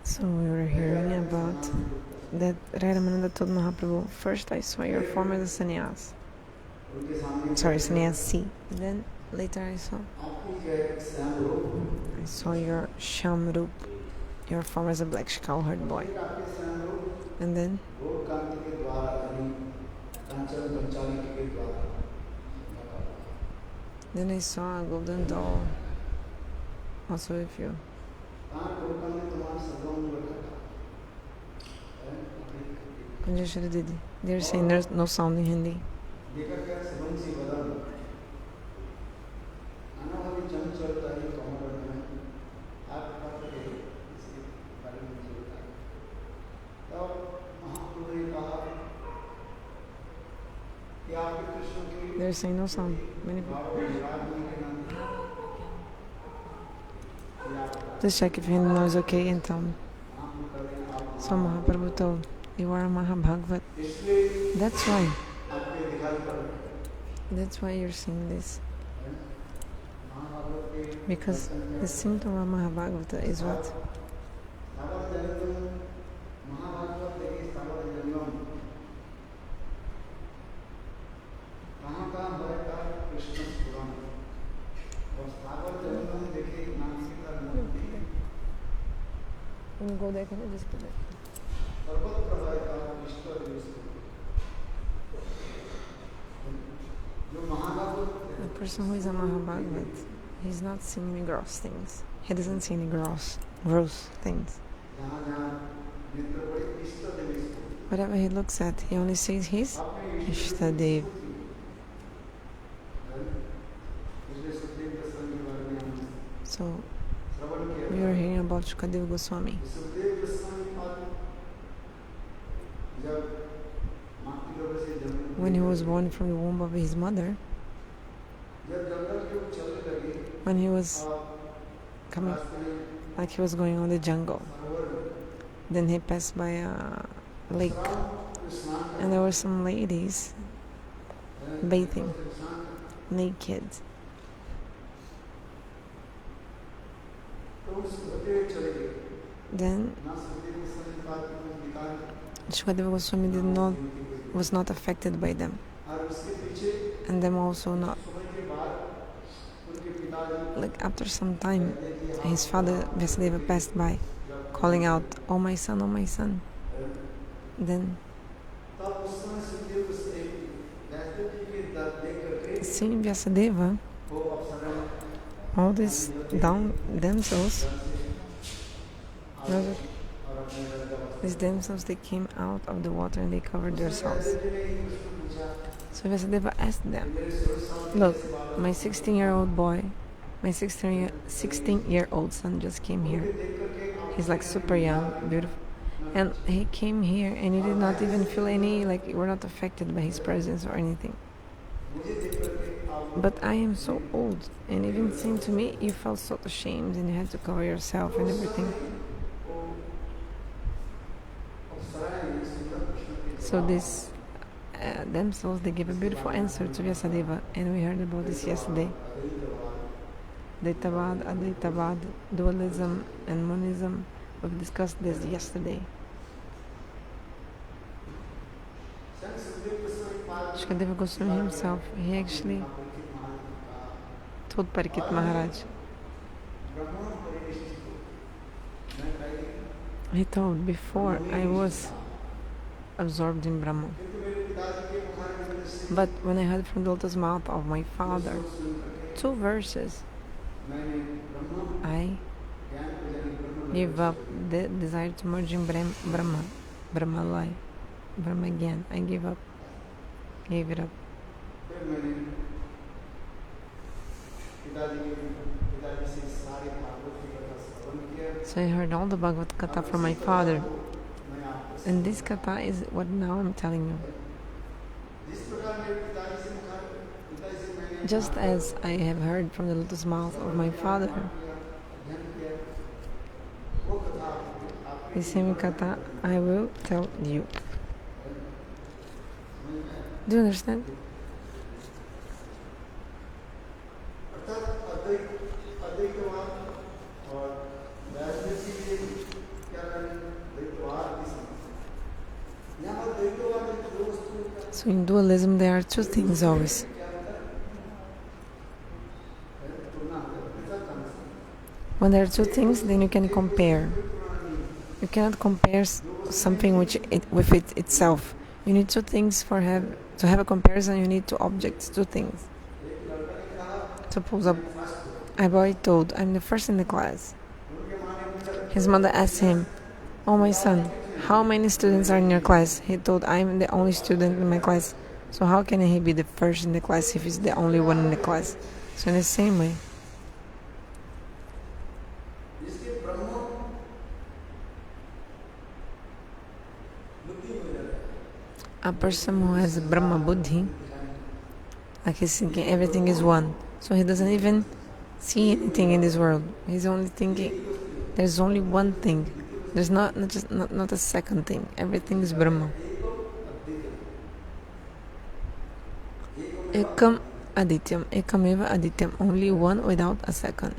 So we were hearing about that Raya Ramananda told Mahaprabhu, first I saw your form as a sannyas. Sorry, sannyasi. Then later I saw your shamroop, your form as a black cowherd boy. And then I saw a golden doll, also with you. They're saying there's no sound in Hindi. They're saying no sound. Many people. Just check if Hindi noise okay and tell me. So Mahaprabhu told, you are a Mahabhavat. That's why you're seeing this. Because the symptom of Mahabhagavata is what? When you go there, can you just put it? The person who is a Mahabhagat, he's not seeing any gross things. He doesn't see any gross things. Whatever he looks at, he only sees his Ishtadev. So, we are hearing about Sukhadev Goswami. When he was born from the womb of his mother, when he was coming, like he was going on the jungle, then he passed by a lake, and there were some ladies bathing, naked. Then Sukhadev Goswami was not affected by them, and them also not. Like after some time, his father Vyasadevji passed by, calling out, "Oh my son, oh my son." Then, seeing Vyasadeva, all these damsels, they came out of the water and they covered themselves. So Vyasadeva asked them, "Look, my 16-year-old son just came here. He's like super young, beautiful. And he came here and he did not even feel any, like you were not affected by his presence or anything. But I am so old, and even saying to me, you felt so ashamed and you had to cover yourself and everything." So these damsels, they gave a beautiful answer to Vyasadeva, and we heard about this yesterday. Daitavad, Adaitavad, dualism and monism, we've discussed this yesterday. Sukhadev Goswami himself, he actually told Parikshit Maharaj, he told, before I was absorbed in Brahman, but when I heard from the lotus mouth of my father 2 verses, I gave up the desire to merge in Brahma again. I gave it up. So I heard all the Bhagavad Katha from my father. And this Katha is what now I'm telling you. Just as I have heard from the lotus mouth of my father, the same Katha I will tell you. Do you understand? So in dualism there are two things always. When there are two things, then you can compare. You cannot compare something with it itself. You need two things to have a comparison. You need two objects, two things. Suppose a boy told, "I'm the first in the class." His mother asked him, "Oh, my son, how many students are in your class?" He told, "I'm the only student in my class." So how can he be the first in the class if he's the only one in the class? So in the same way, a person who has Brahma Buddhi, like he's thinking everything is one, so he doesn't even see anything in this world. He's only thinking there's only one thing. There's not a second thing. Everything is Brahma. Ekam Adityam. Ekameva Adityam. Only one without a second.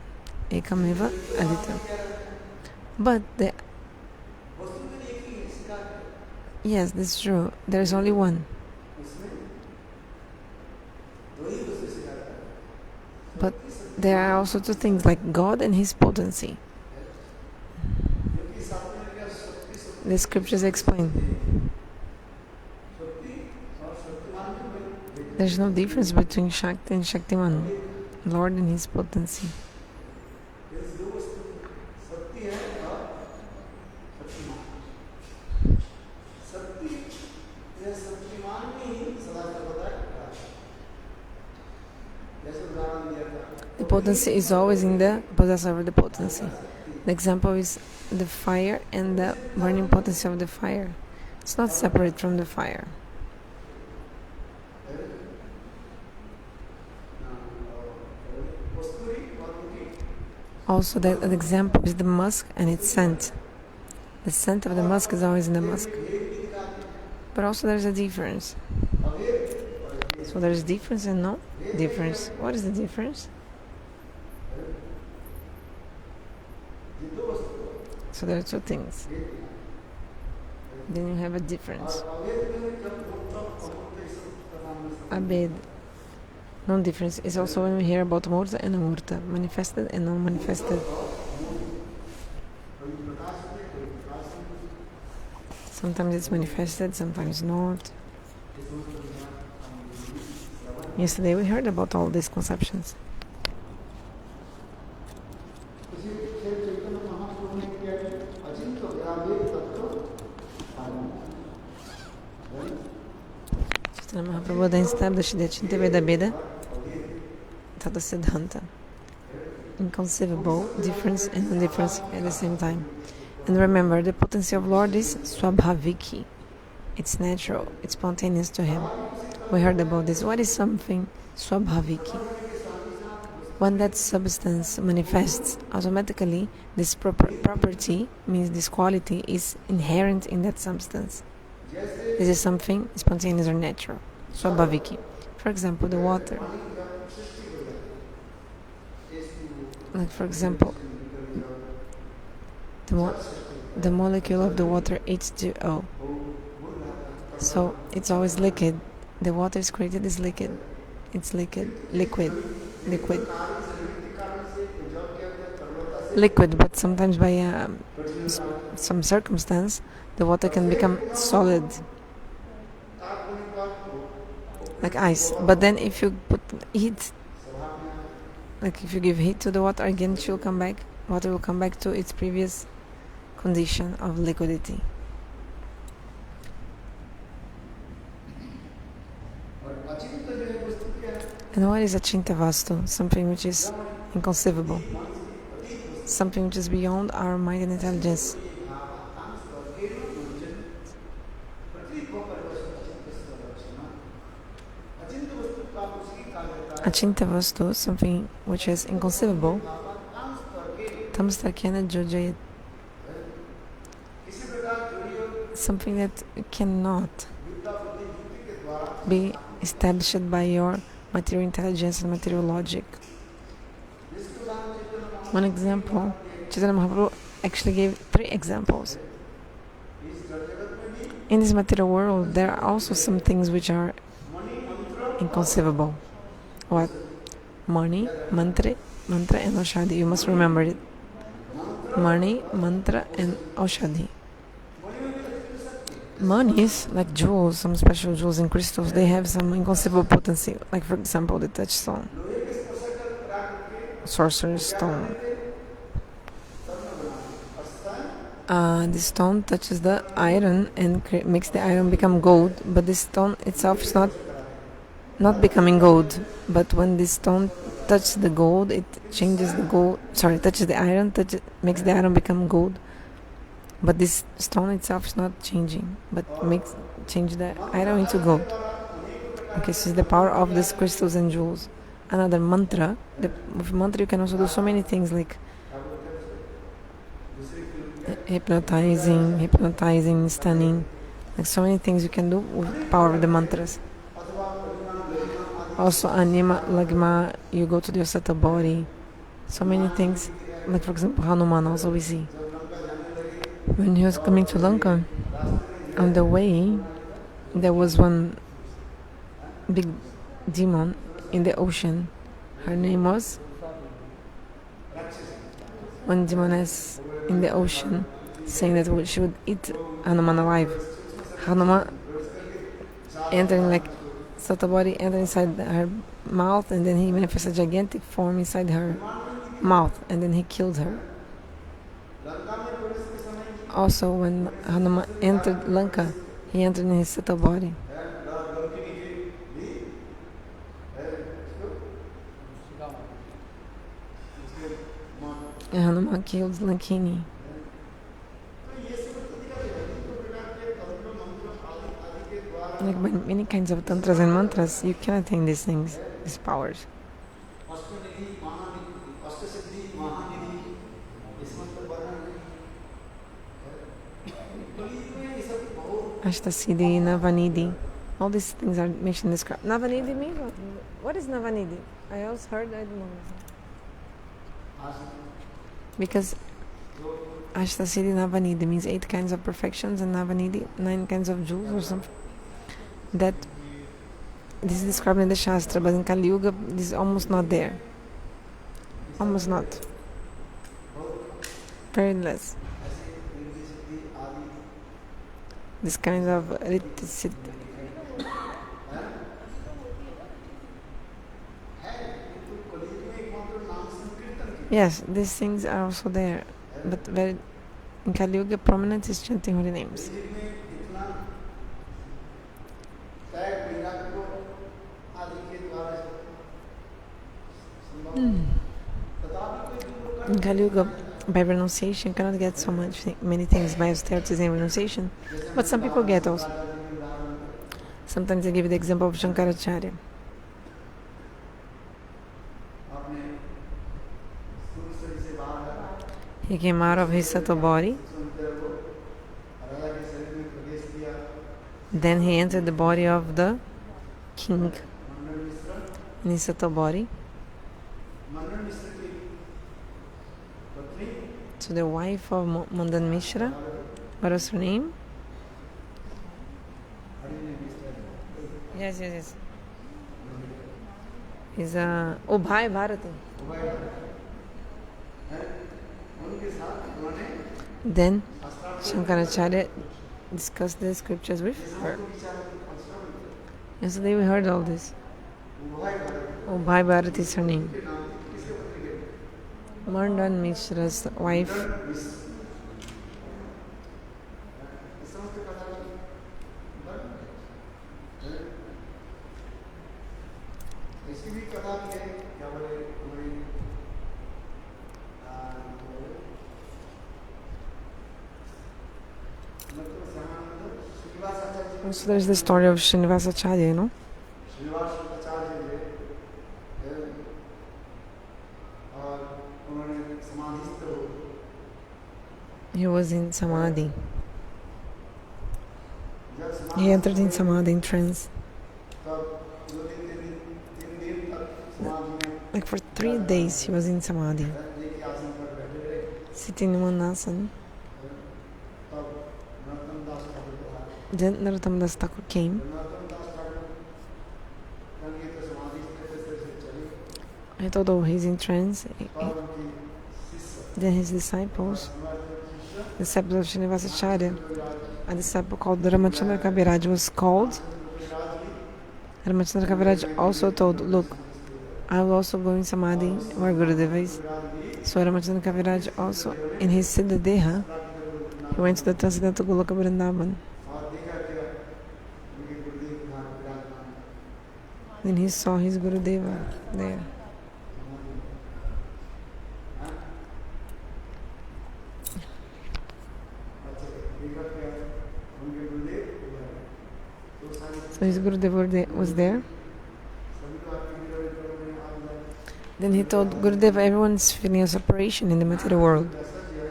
Ekameva Adityam. But yes, that's true. There's only one. But there are also two things, like God and His potency. The scriptures explain. There's no difference between Shakti and Shaktimaan, Lord and His potency. The potency is always in the possessor of the potency. The example is the fire and the burning potency of the fire. It's not separate from the fire. Also, the example is the musk and its scent. The scent of the musk is always in the musk. But also there's a difference. So there's difference and no difference. What is the difference? So there are two things. Then you have a difference. Abheda. No difference is also when we hear about murta and amurta, manifested and non-manifested. Sometimes it's manifested, sometimes not. Yesterday we heard about all these conceptions. Mahaprabhu then established the achinta bheda bheda tatashta, inconceivable difference and indifference at the same time. And remember, the potency of Lord is svabhavik. It's natural, it's spontaneous to Him. We heard about this. What is something svabhavik? When that substance manifests, automatically this property, means this quality, is inherent in that substance. This is something spontaneous or natural, svabhavik. For example, the water. Like for example, the molecule of the water H2O. So it's always liquid. The water is created as liquid. It's liquid. But sometimes by some circumstance, the water can become solid, like ice. But then if you put heat, like if you give heat to the water, again it will come back. Water will come back to its previous condition of liquidity. And what is achinta vastu? Something which is inconceivable. Something which is beyond our mind and intelligence. Achinta vastu, something which is inconceivable. Tamstar cannot judge it. Something that cannot be established by your material intelligence and material logic. One example, Chaitanya Mahaprabhu actually gave 3 examples. In this material world, there are also some things which are inconceivable. What? Money, mantra and aushadhi. You must remember it. Money, mantra and aushadhi. Monies, like jewels, some special jewels and crystals, they have some inconceivable potency. Like, for example, the touchstone, sorcerer's stone. The stone touches the iron and makes the iron become gold, but the stone itself is not becoming gold. But when this stone touches the gold, it changes the gold. Touches the iron, makes the iron become gold. But this stone itself is not changing, but change the iron into gold. Okay, so it's the power of these crystals and jewels. Another mantra. With mantra you can also do so many things, like hypnotizing, stunning. Like so many things you can do with the power of the mantras. Also anima, lagma, you go to your subtle body. So many things. Like for example, Hanuman also we see. When he was coming to Lanka, on the way, there was one big demon in the ocean. Her name was one demoness in the ocean, saying that she would eat Hanuman alive. Hanuman entering like subtle body, entered inside her mouth, and then he manifested a gigantic form inside her mouth, and then he killed her. Also, when Hanuman entered Lanka, he entered in his subtle body. And Hanuman killed Lankini. Like by many kinds of tantras and mantras, you can attain these things, these powers. Ashtasiddhi, Navanidhi, all these things are mentioned in the script. Navanidhi means what? What is Navanidhi? I also heard, I don't know. Because Ashtasiddhi, Navanidhi means 8 kinds of perfections, and Navanidhi, 9 kinds of jewels or something. That this is described in the Shastra, but in Kali Yuga, this is almost not there. Almost not. Very less. This kind of riddhi. Yes, these things are also there, but very in Kali Yuga, prominent is chanting holy names. In Kali Yuga, by renunciation, cannot get so many things by austerities and renunciation, but some people get also. Sometimes I give the example of Shankaracharya. He came out of his subtle body, then he entered the body of the king in his subtle body. So the wife of Mandan Mishra, what was her name? Yes. Is Ubhai Bharati. Then Shankaracharya discussed the scriptures with her. Yesterday we heard all this. Ubhai Bharati is her name. Mandan Mishra's wife. So there's the story of Srinivasa acharya, you know. He was in samadhi. He entered in samadhi in trance. Like for 3 days he was in samadhi, sitting in one asana. Then Narottam Das Thakur came. I thought, oh, he's in trance. Then his disciples, the disciple of Srinivasa acharya, a disciple called Ramachander Kaviraj was called. Ramachander Kaviraj also told, look, I will also go in samadhi where Gurudeva is. So Ramachander Kaviraj also, in his Siddha Deha, he went to the Transcendental Goloka Vrindavan. Then he saw his Gurudeva there. So his Gurudeva was there. Then he told Gurudeva, everyone's feeling a separation in the material world.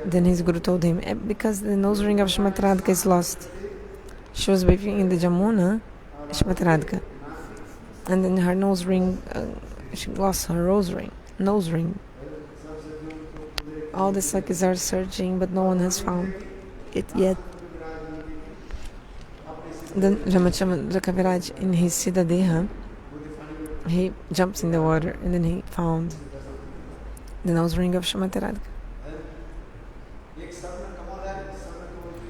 Then his Guru told him, because the nose ring of Shrimati Radhika is lost. She was bathing in the Jamuna, Shrimati Radhika. And then her nose ring, she lost her nose ring. All the Sakis are searching, but no one has found it yet. Then Ramachandra Kaviraj, in his Siddha Deha, he jumps in the water and then he found the nose ring of Shrimati Radhika.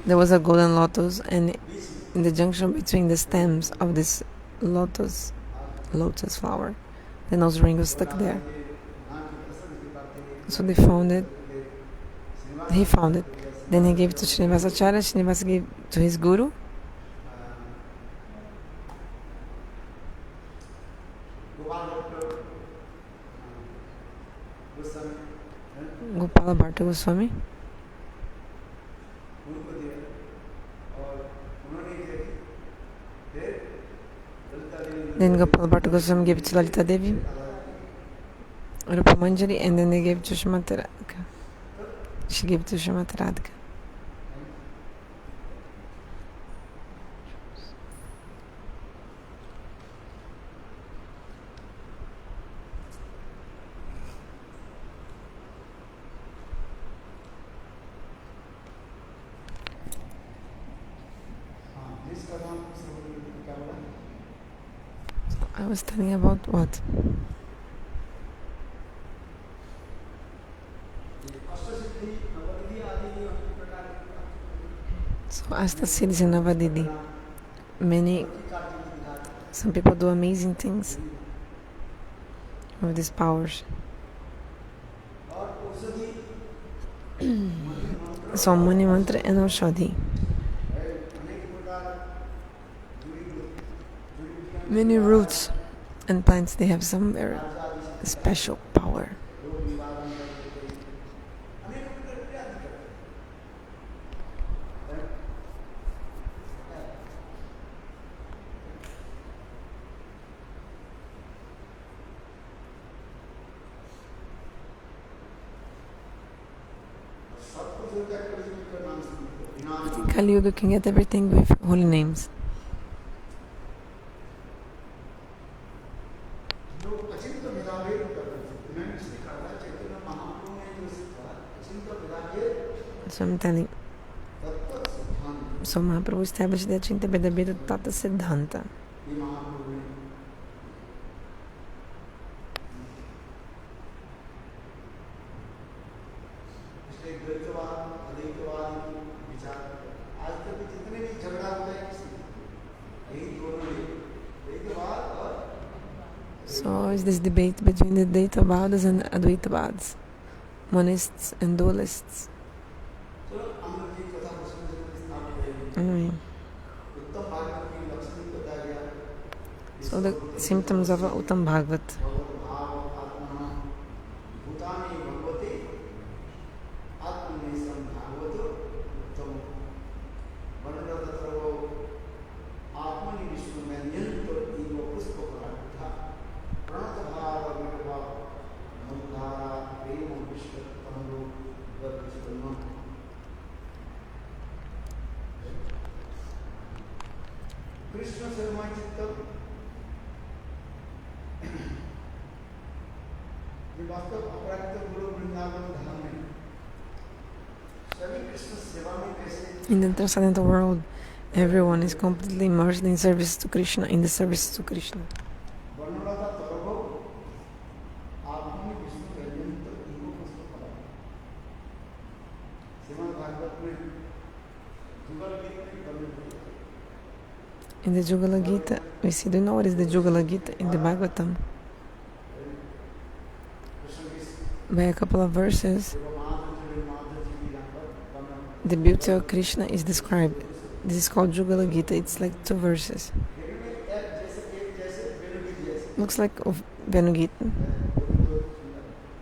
There was a golden lotus, and in the junction between the stems of this lotus flower, the nose ring was stuck there. So they found it. He found it. Then he gave it to Srinivasa acharya. Srinivasa gave it to his guru. Gopala Bharta Goswami. Then Gopala Bharta Goswami gave it to Lalita Devi, Rupa Manjari, and then they gave it to Shrimati Radhika. She gave it to Shrimati Radhika. I was telling about what? So Astasiddhis and Navadidi. Some people do amazing things with these powers. So Muni Mantra and Aushadhi. Many roots and plants, they have some very special power. In Kali Yuga, you can get everything with holy names. So I'm telling. So Mahaprabhu established the achinta, bheda, bheda, tattva, So is this debate between the Dvaitavadas and Advaitavadas, monists and dualists. So the symptoms of Uttam Bhagavat. In the transcendental world, everyone is completely immersed in service to Krishna, in the service to Krishna. In the Jugala Gita, we see, do you know what is the Jugala Gita in the Bhagavatam? By a couple of verses, the beauty of Krishna is described. This is called Jugala Gita. It's like 2 verses. Looks like of Venu Gita.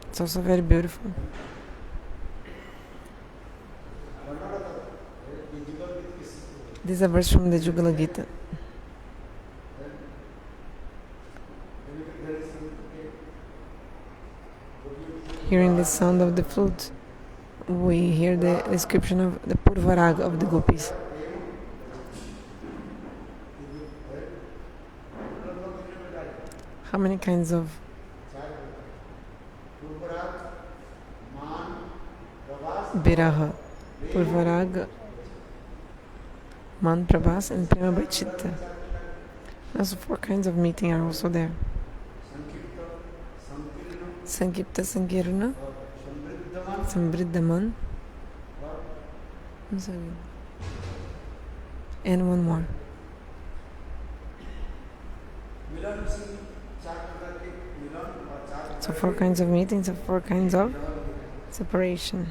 It's also very beautiful. This is a verse from the Jugala Gita. Hearing the sound of the flute, we hear the description of the Purvarag of the gopis. How many kinds of Viraha, Purvarag, Man, Prabhas, and Prema by Chitta. Also 4 kinds of meeting are also there. Sankipta, Sankirana, Sambridhaman, and one more. So 4 kinds of meetings, 4 kinds of separation.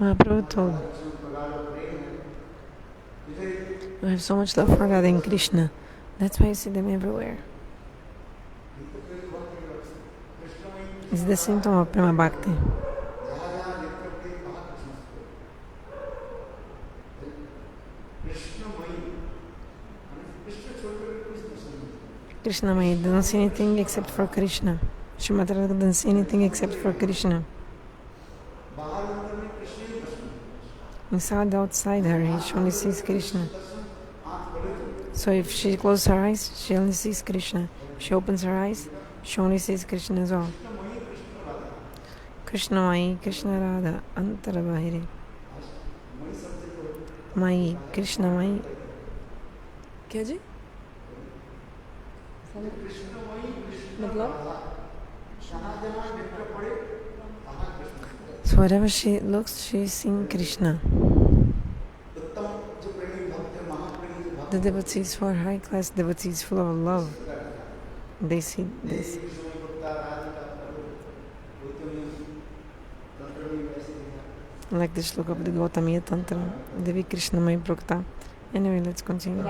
Mahaprabhu told, I have so much love for God and Krishna. That's why you see them everywhere. It's the symptom of Prema Bhakti. Krishna Mai doesn't see anything except for Krishna. Srimati Radha doesn't see anything except for Krishna. Inside, outside her, she only sees Krishna. So if she closes her eyes, she only sees Krishna. If she opens her eyes, she only sees Krishna as well. Krishna Mai, Krishna Radha, Antara Bahiri. Mai, Krishna Mai. क्या जी? मतलब? So wherever she looks, she is seeing Krishna. The devotees who are high-class devotees full of love, they see this. Like the shloka of the Gautamiya Tantra, Devi Krishna Mai Prokta. Anyway, let's continue.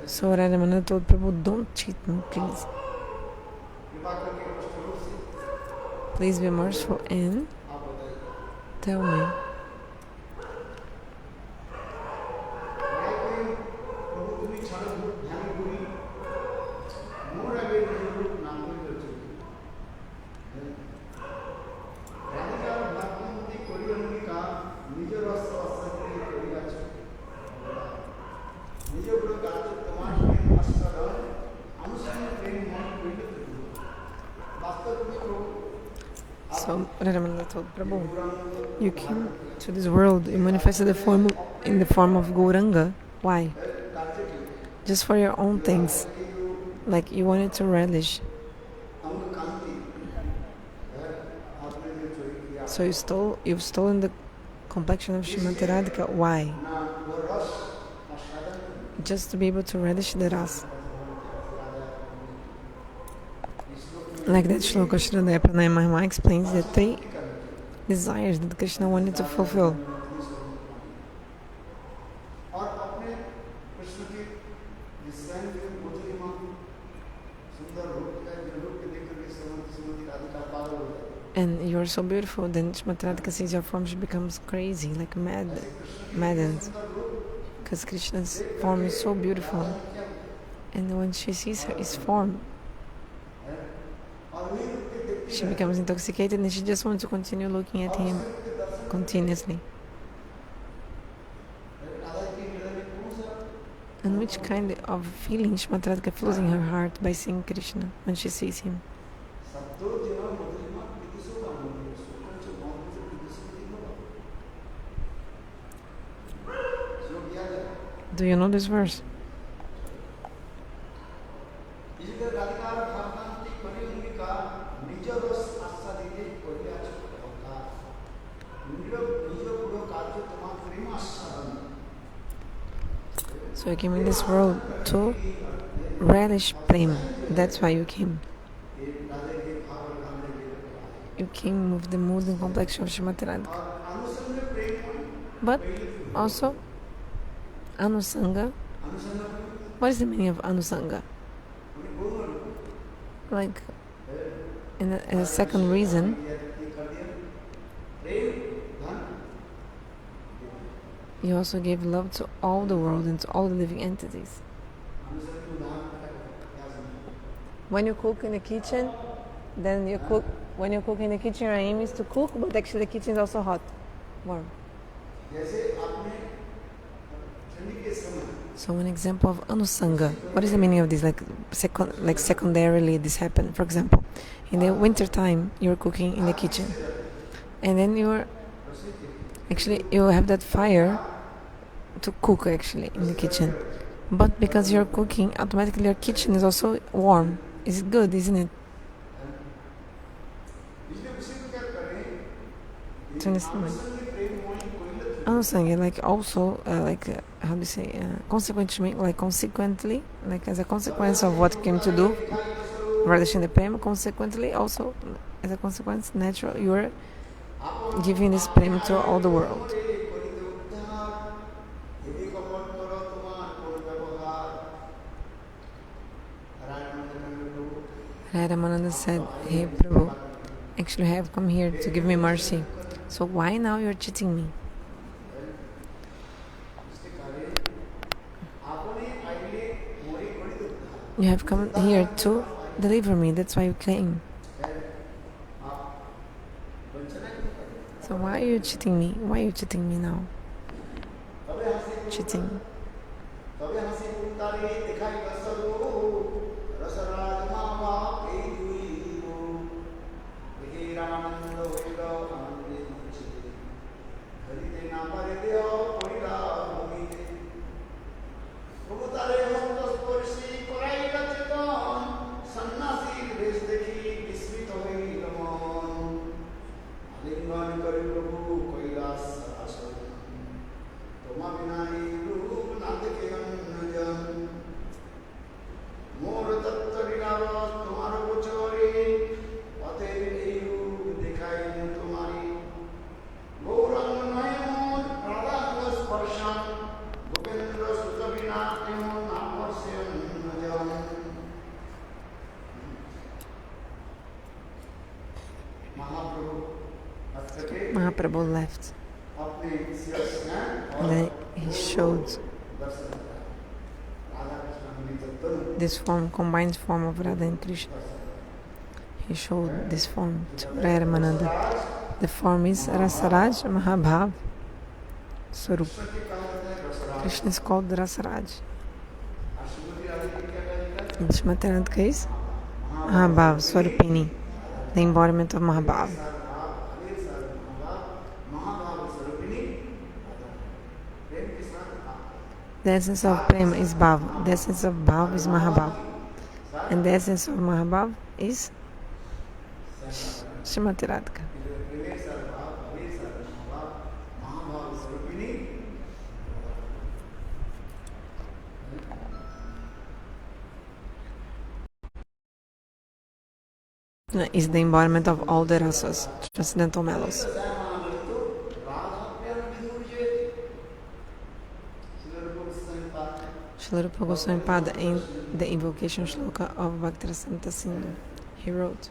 So Raya Ramananda told Prabhu, don't cheat me, please. Please be merciful and tell me. So Raya Ramananda told Prabhu, you came to this world, you manifested in the form of Gauranga. Why? Just for your own things. Like you wanted to relish. So you've stolen the complexion of Srimati Radhika. Why? Just to be able to relish the rasa. Like that shloka Srila Pranaya Mahima explains the 3 desires that Krishna wanted to fulfill. And you're so beautiful, then Srimati Radhika sees your form, she becomes crazy, like maddened. Because Krishna's form is so beautiful. And when she sees his form, she becomes intoxicated and she just wants to continue looking at him continuously. And which kind of feeling Srimati Radhika feels in her heart by seeing Krishna when she sees him? Do you know this verse? So you came in this world to relish prema. That's why you came. You came with the mood and complexion of Srimati Radhika. But also Anusanga. What is the meaning of Anusanga? Like, in a second reason, you also gave love to all the world and to all the living entities. When you cook in the kitchen, then you cook. When you cook in the kitchen, your aim is to cook, but actually the kitchen is also hot, warm. So an example of Anusanga. What is the meaning of this? Like secondarily this happened. For example, in the winter time, you're cooking in the kitchen, and then you have that fire to cook actually in the kitchen. But because you're cooking, automatically your kitchen is also warm. It's good, isn't it? Do you understand? Anusanga, like also, how do you say, consequently, like as a consequence of what came to do, relishing the prema, consequently, also as a consequence, natural, you are giving this prema to all the world. Raya Ramananda said, "Hey Prabhu, actually I have come here to give me mercy. So why now you're cheating me?" You have come here to deliver me, that's why you came. So why are you cheating me? Why are you cheating me now? Cheating. Mahaprabhu left. And then he showed this form, combined form of Radha and Krishna. He showed this form to Raya Ramananda. The form is Rasaraja-mahabhava Svarupa. Krishna is called Rasaraj. And Srimati Radhika is Mahabhav Swarupini, the embodiment of Mahabhav. The essence of Prema is Bhav, the essence of Bhav is Mahabhav, and the essence of Mahabhav is Srimati Radhika. Is the embodiment of all the rasas, transcendental mellows. Srila Rupa Goswami Pada, in the invocation shloka of Bhakti-rasanta Sindhu, he wrote,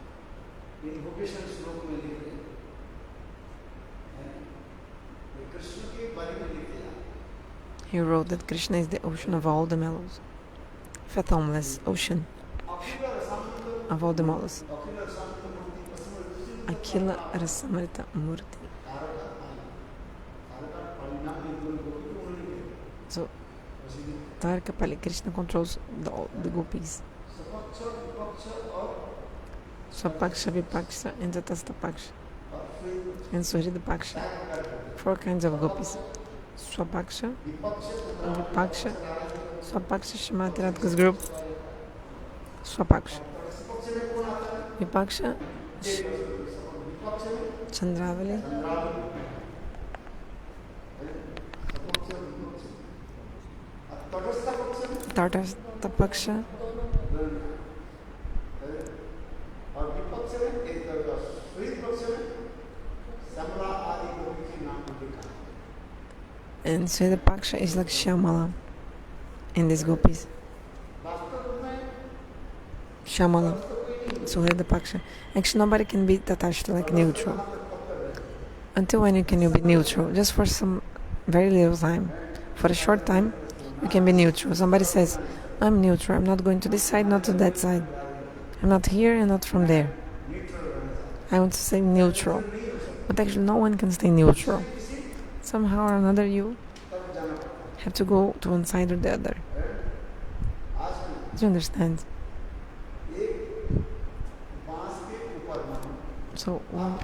that Krishna is the ocean of all the mellows, fathomless ocean of all the mellows. Akila Rasamrita Murti. So, Tarka Pali, Krishna controls the gopis. Svapaksha, Vipaksha, and tatashta Paksha. And Suhrd Paksha. 4 kinds of gopis. Svapaksha, Vipaksha, Svapaksha, Srimati Radhika's group. Svapaksha. Vipaksha, Chandravali, tatashta Paksha, and Svapaksha is like Shyamala in these gopis. Shyamala, Suhrd Paksha. Actually, nobody can be tatashta, like neutral. Until when can you be neutral? Just for some very little time. For a short time, you can be neutral. Somebody says, I'm neutral. I'm not going to this side, not to that side. I'm not here and not from there. I want to stay neutral. But actually, no one can stay neutral. Somehow or another, you have to go to one side or the other. Do you understand? So one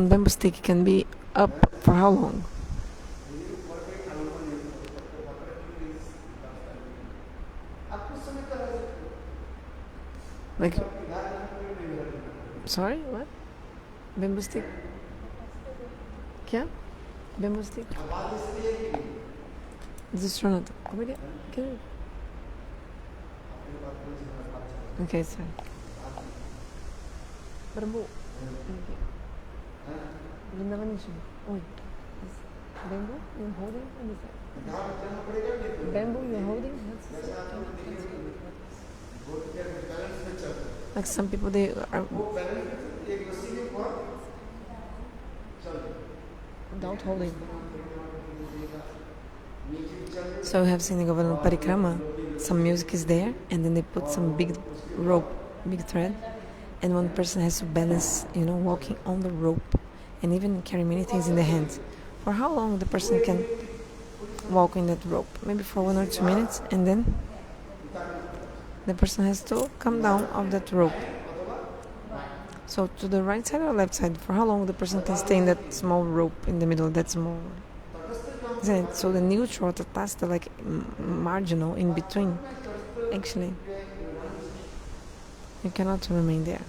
bamboo stick can be up for how long? Like, sorry, what? Bamboo stick? क्या? Bamboo stick? Just run it. Okay, sorry. Bamboo. Oi. Bamboo you're holding? Bamboo you're holding? Like some people, they are without holding. So we have seen in Govardhana Parikrama, some music is there, and then they put some big rope, big thread, and one person has to balance, walking on the rope, and even carry many things in the hands. For how long the person can walk in that rope? Maybe for 1 or 2 minutes, and then the person has to come down off that rope. So to the right side or left side, for how long the person can stay in that small rope in the middle, that small. So the neutral, tatashta, like marginal, in between, actually, you cannot remain there.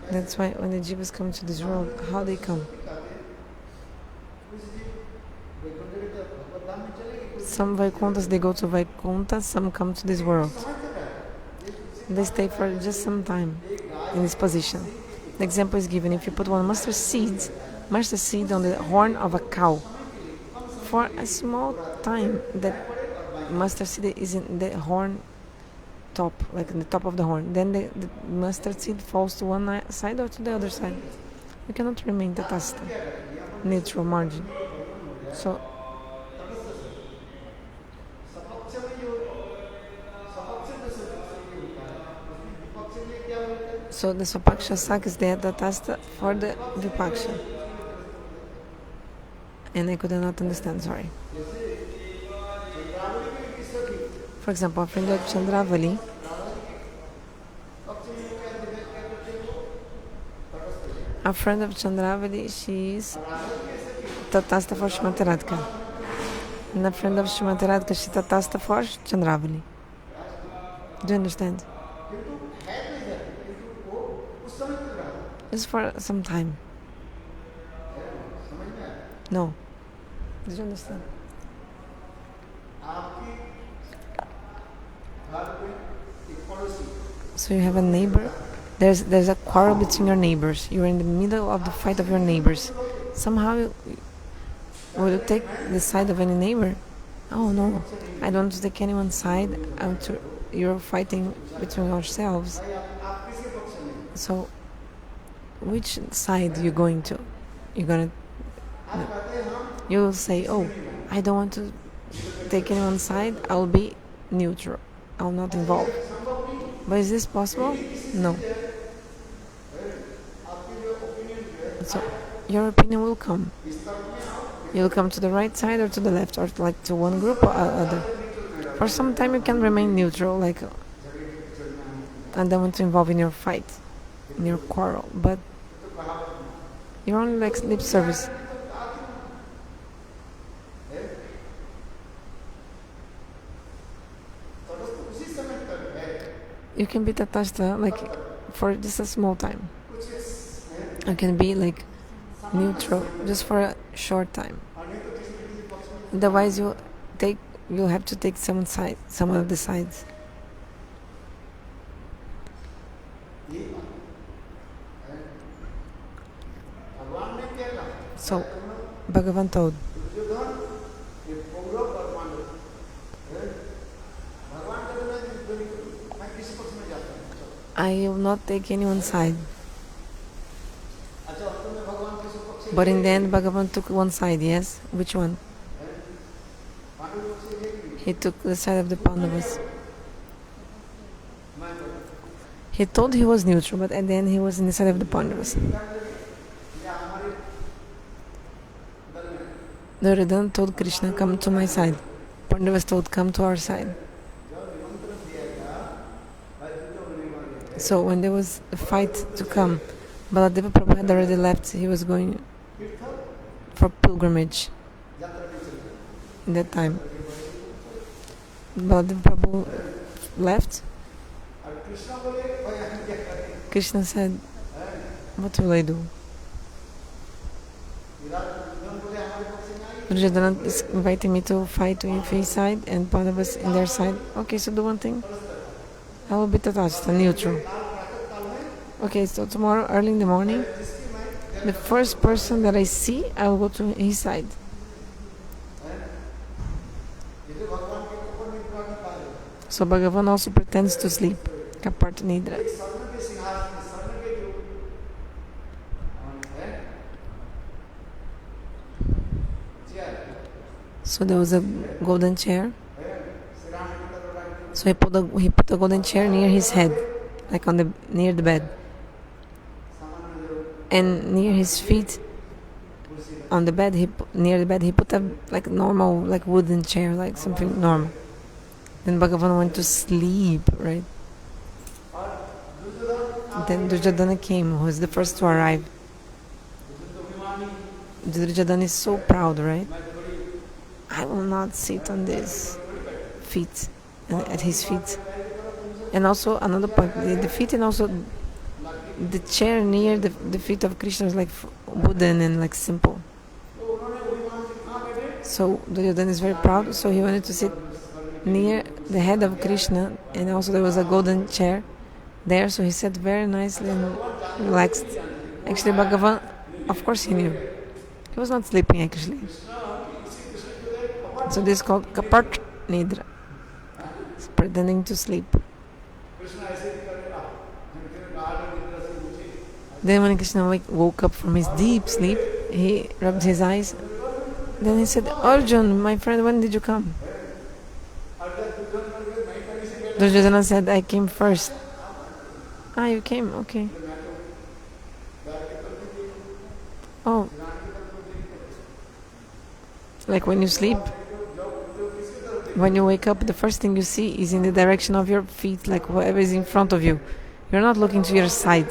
That's why when the jivas come to this world, how they come? Some Vaikuntas, they go to Vaikunta, some come to this world. They stay for just some time in this position. The example is given: if you put one mustard seed on the horn of a cow, for a small time, that mustard seed is in the horn top, like in the top of the horn. Then the mustard seed falls to one side or to the other side. You cannot remain tatashta, neutral margin. So the Svapaksha sak is the tatashta for the Vipaksha. And I could not understand, sorry. For example, a friend of Chandravali, she is tatashta for Shrimati Radhika. And a friend of Shrimati Radhika, she is tatashta for Chandravali. Do you understand? Just for some time. No. Did you understand? So you have a neighbor. There's a quarrel between your neighbors. You're in the middle of the fight of your neighbors. Somehow, will you take the side of any neighbor? Oh no, I don't want to take anyone's side. You're fighting between yourselves. So, which side you going to? You will say, oh, I don't want to take anyone's side. I will be neutral. I will not involve. But is this possible? No. So your opinion will come. You'll come to the right side or to the left, or like to one group or other. For some time you can remain neutral, like, and don't want to involve in your fight, in your quarrel. But you're only like lip service. You can be tatashta like for just a small time. You can be like neutral just for a short time. Otherwise, you'll have to take some of the sides. So, Bhagavan told, I will not take anyone's side. But in the end, Bhagavan took one side, yes? Which one? He took the side of the Pandavas. He thought he was neutral, but at the end he was in the side of the Pandavas. Duryodhana told Krishna, come to my side. Pandavas told, come to our side. So when there was a fight to come, Baladeva Prabhu had already left. He was going for pilgrimage in that time. Baladeva Prabhu left. Krishna said, what will I do? Duryodhana is inviting me to fight with his side and Pandavas in their side. Okay, so do one thing. I will be tatashta, neutral. Okay, so tomorrow early in the morning, the first person that I see, I will go to his side. So Bhagavan also pretends to sleep. Kapart nidra. So there was a golden chair. So he put the golden chair near his head, like near the bed, and near his feet on the bed. Near the bed he put a like normal, like wooden chair, like something normal. Then Bhagavan went to sleep, right? Then Duryodhana came, who was the first to arrive. Duryodhana is so proud, right? I will not sit on this feet, at his feet. And also another point, the feet and also the chair near the feet of Krishna is like wooden and like simple. So Duryodhana is very proud, so he wanted to sit near the head of Krishna, and also there was a golden chair there, so he sat very nicely and relaxed. Actually, Bhagavan, of course he knew. He was not sleeping actually. So this is called Kapart Nidra. pretending to sleep. Then when Krishna woke up from his deep sleep, he rubbed his eyes. Then he said, Arjun, my friend, when did you come? Duryodhana said, I came first. Ah, you came, okay. Oh. Like when you sleep, when you wake up, the first thing you see is in the direction of your feet, like whatever is in front of you. You're not looking to your side.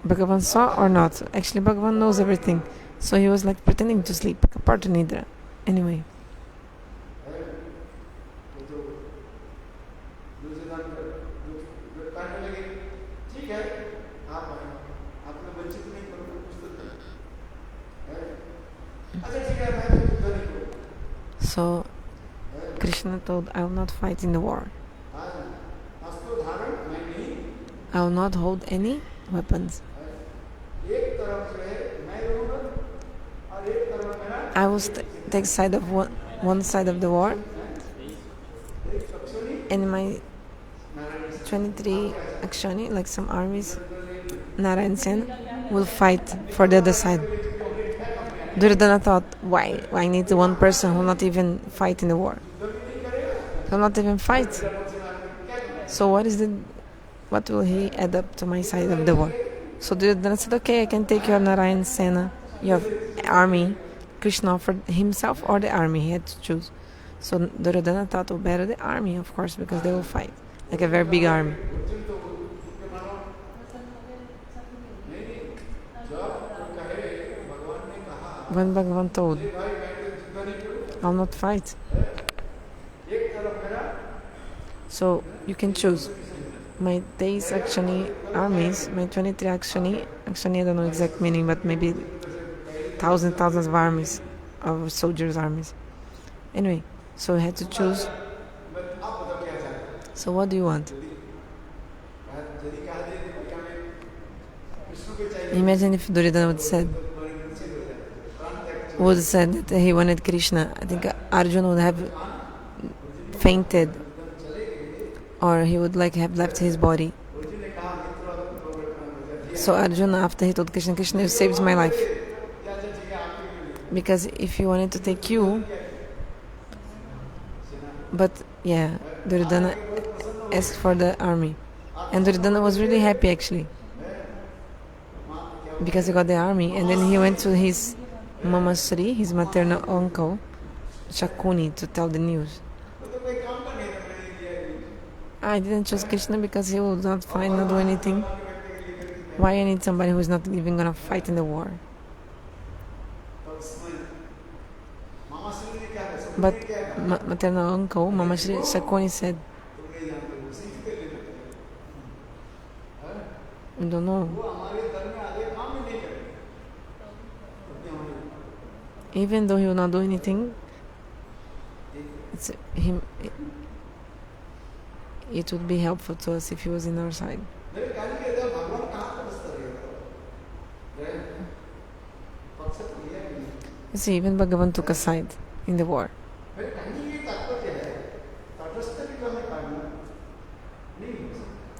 Bhagavan saw or not? Actually, Bhagavan knows everything. So he was like pretending to sleep. Kaparta Nidra. Anyway. So Krishna told, I will not fight in the war. I will not hold any weapons. I will take side of one side of the war, and my 23 Akshani, like some armies, Narayana will fight for the other side. Duryodhana thought, why? I need one person who will not even fight in the war. He will not even fight. So what will he add up to my side of the war? So Duryodhana said, okay, I can take your Narayana Sena, your army. Krishna offered himself or the army. He had to choose. So Duryodhana thought, oh, better the army, of course, because they will fight. Like a very big army. When Bhagavan told, I'll not fight. So you can choose. My days actually armies, my 23 actually I don't know exact meaning, but maybe thousands of armies, of soldiers' armies. Anyway, so I had to choose. So what do you want? Imagine if Duryodhana would said that he wanted Krishna. I think Arjun would have fainted, or he would have left his body. So Arjuna, after he told Krishna, Krishna, you saved my life. Because if he wanted to take you, but yeah, Duryodhana asked for the army. And Duryodhana was really happy actually, because he got the army. And then he went to his Mama Sri, his maternal uncle, Shakuni, to tell the news. I didn't choose Krishna because he would not fight, not do anything. Why I need somebody who is not even going to fight in the war? But maternal uncle, Mama Sri Shakuni said, I don't know. Even though he will not do anything, it would be helpful to us if he was in our side. You see, even Bhagavan took a side in the war. You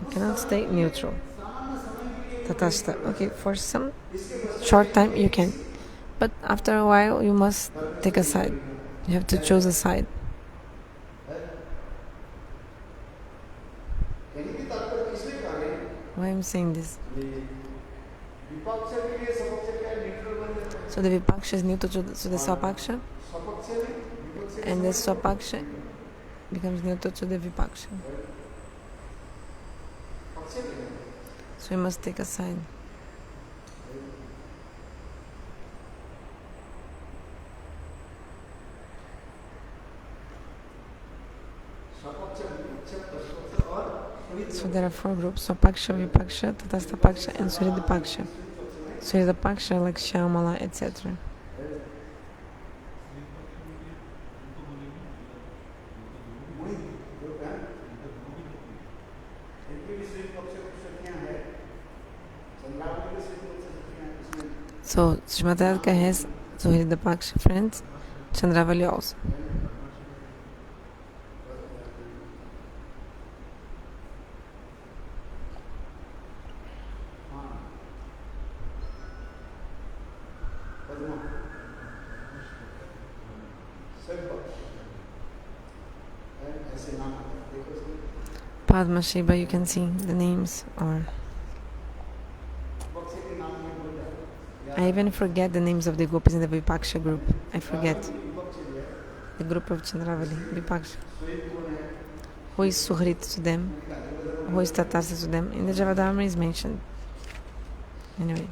cannot stay neutral. Tatashta. Okay, for some short time you can. But after a while, you must take a side. You have to choose a side. Why I'm saying this? So the Vipaksha is neutral to the Svapaksha, and the Svapaksha becomes neutral to the Vipaksha. So we must take a side. So there are 4 groups: Svapaksha, Vipaksha, Tatastha and Suhrd. Suhrd like Shyamala, etc. So Srimad has Suhrd friends, Chandravali also. Padma Shiva, you can see the names, or I even forget the names of the gopis in the Vipaksha group. I forget. The group of Chandravali, Vipaksha. Who is Suhrd to them? Who is tatashta to them? In the Javadharma is mentioned. Anyway.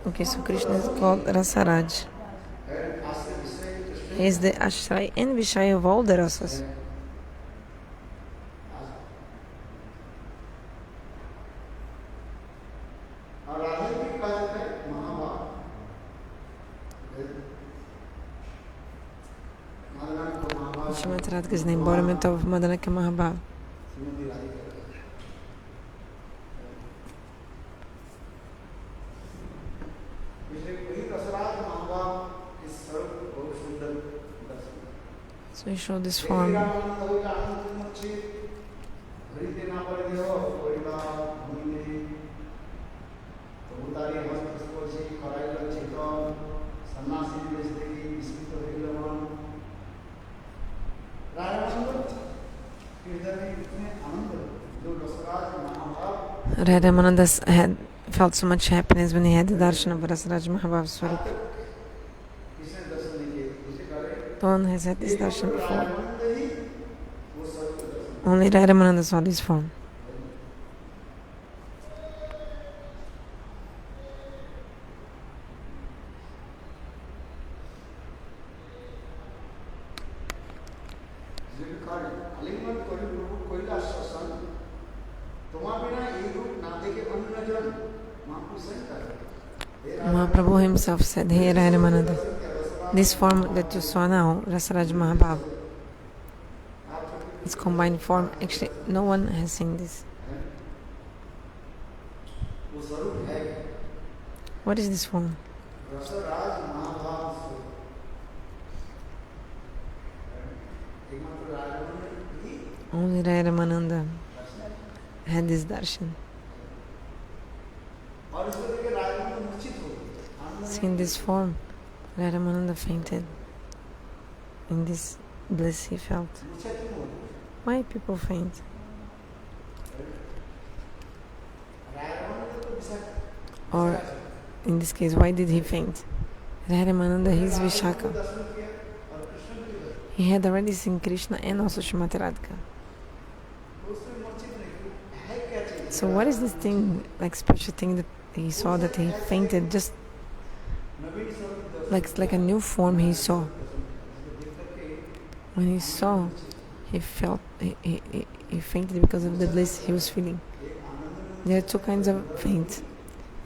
Okay, so Krishna is called Rasaraj. He is the Ashray and Vishay of all the rasas. Shrimati Radhika is the embodiment of Madanaka Mahabhav. So he showed this form. Raya Ramananda had felt so much happiness when he had the darshan of Rasaraja-mahabhava Svarupa. No one has had this darshan before. Only Raya Ramananda saw this form. Mahaprabhu himself said, "Hey Raya Ramananda, this form that you saw now, Rasaraja-mahabhava, it's combined form. Actually, no one has seen this. What is this form?" Only Raya Ramananda had this darshan. In this form, Raya Ramananda fainted in this bliss he felt. Why people faint? Or, in this case, why did he faint? Raya Ramananda, he is Vishaka. He had already seen Krishna and also Shrimati Radhika. So what is this thing, like special thing that he saw that he fainted, just like a new form he saw? When he saw, he felt, he fainted because of the bliss he was feeling. There are two kinds of faint.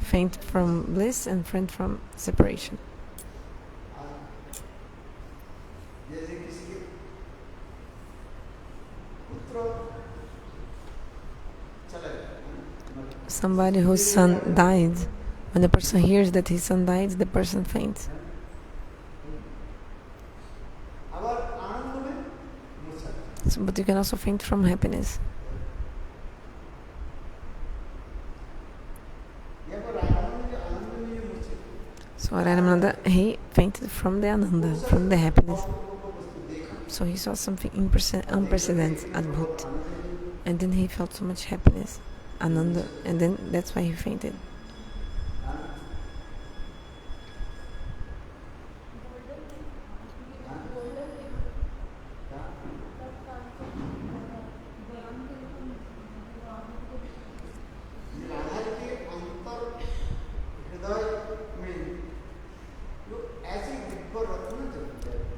Faint from bliss and faint from separation. Somebody whose son died, when the person hears that his son died, the person faints. So, but you can also faint from happiness. So Raya Ramananda, he fainted from the Ananda, from the happiness. So he saw something unprecedented, Adbhut. And then he felt so much happiness, Ananda, and then that's why he fainted.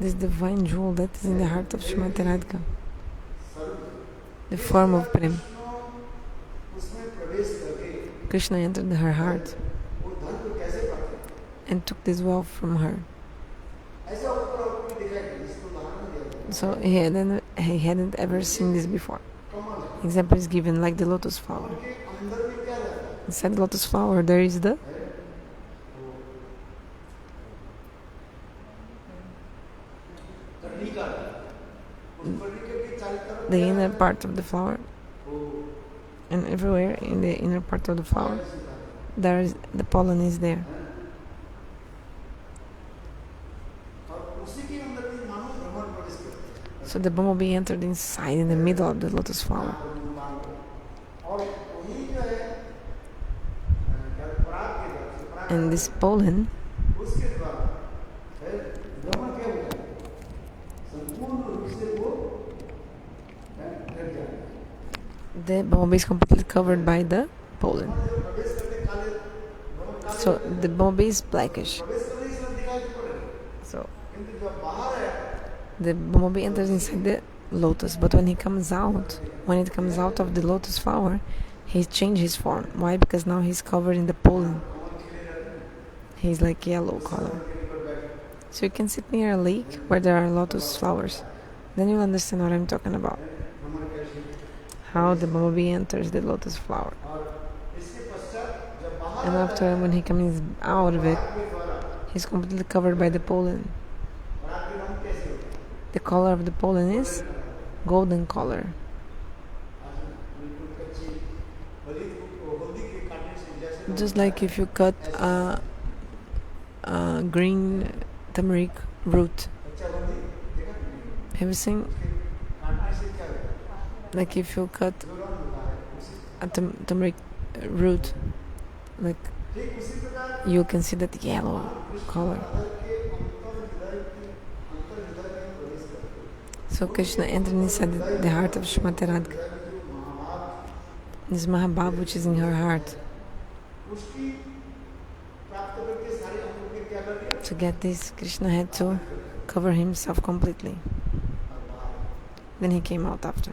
This divine jewel that is in the heart of Shrimati Radhika, the form of Prem. Krishna entered her heart and took this wealth from her. So he hadn't ever seen this before. Example is given like the lotus flower. Inside the lotus flower there is the the inner part of the flower, and everywhere in the inner part of the flower, the pollen is there. So the bumblebee entered inside in the middle of the lotus flower. And this pollen the bumblebee is completely covered by the pollen. So the bumblebee is blackish. So the bumblebee enters inside the lotus, but when it comes out of the lotus flower, he changes his form. Why? Because now he's covered in the pollen. He's like yellow color. So you can sit near a lake where there are lotus flowers. Then you'll understand what I'm talking about. How the bumblebee enters the lotus flower. And after, when he comes out of it, he's completely covered by the pollen. The color of the pollen is golden color. Just like if you cut a green turmeric root. Have you seen? Like if you cut a turmeric root, like you can see that yellow color. So Krishna entered inside the heart of Srimati Radhika. This Mahabhav which is in her heart. To get this, Krishna had to cover himself completely. Then he came out after.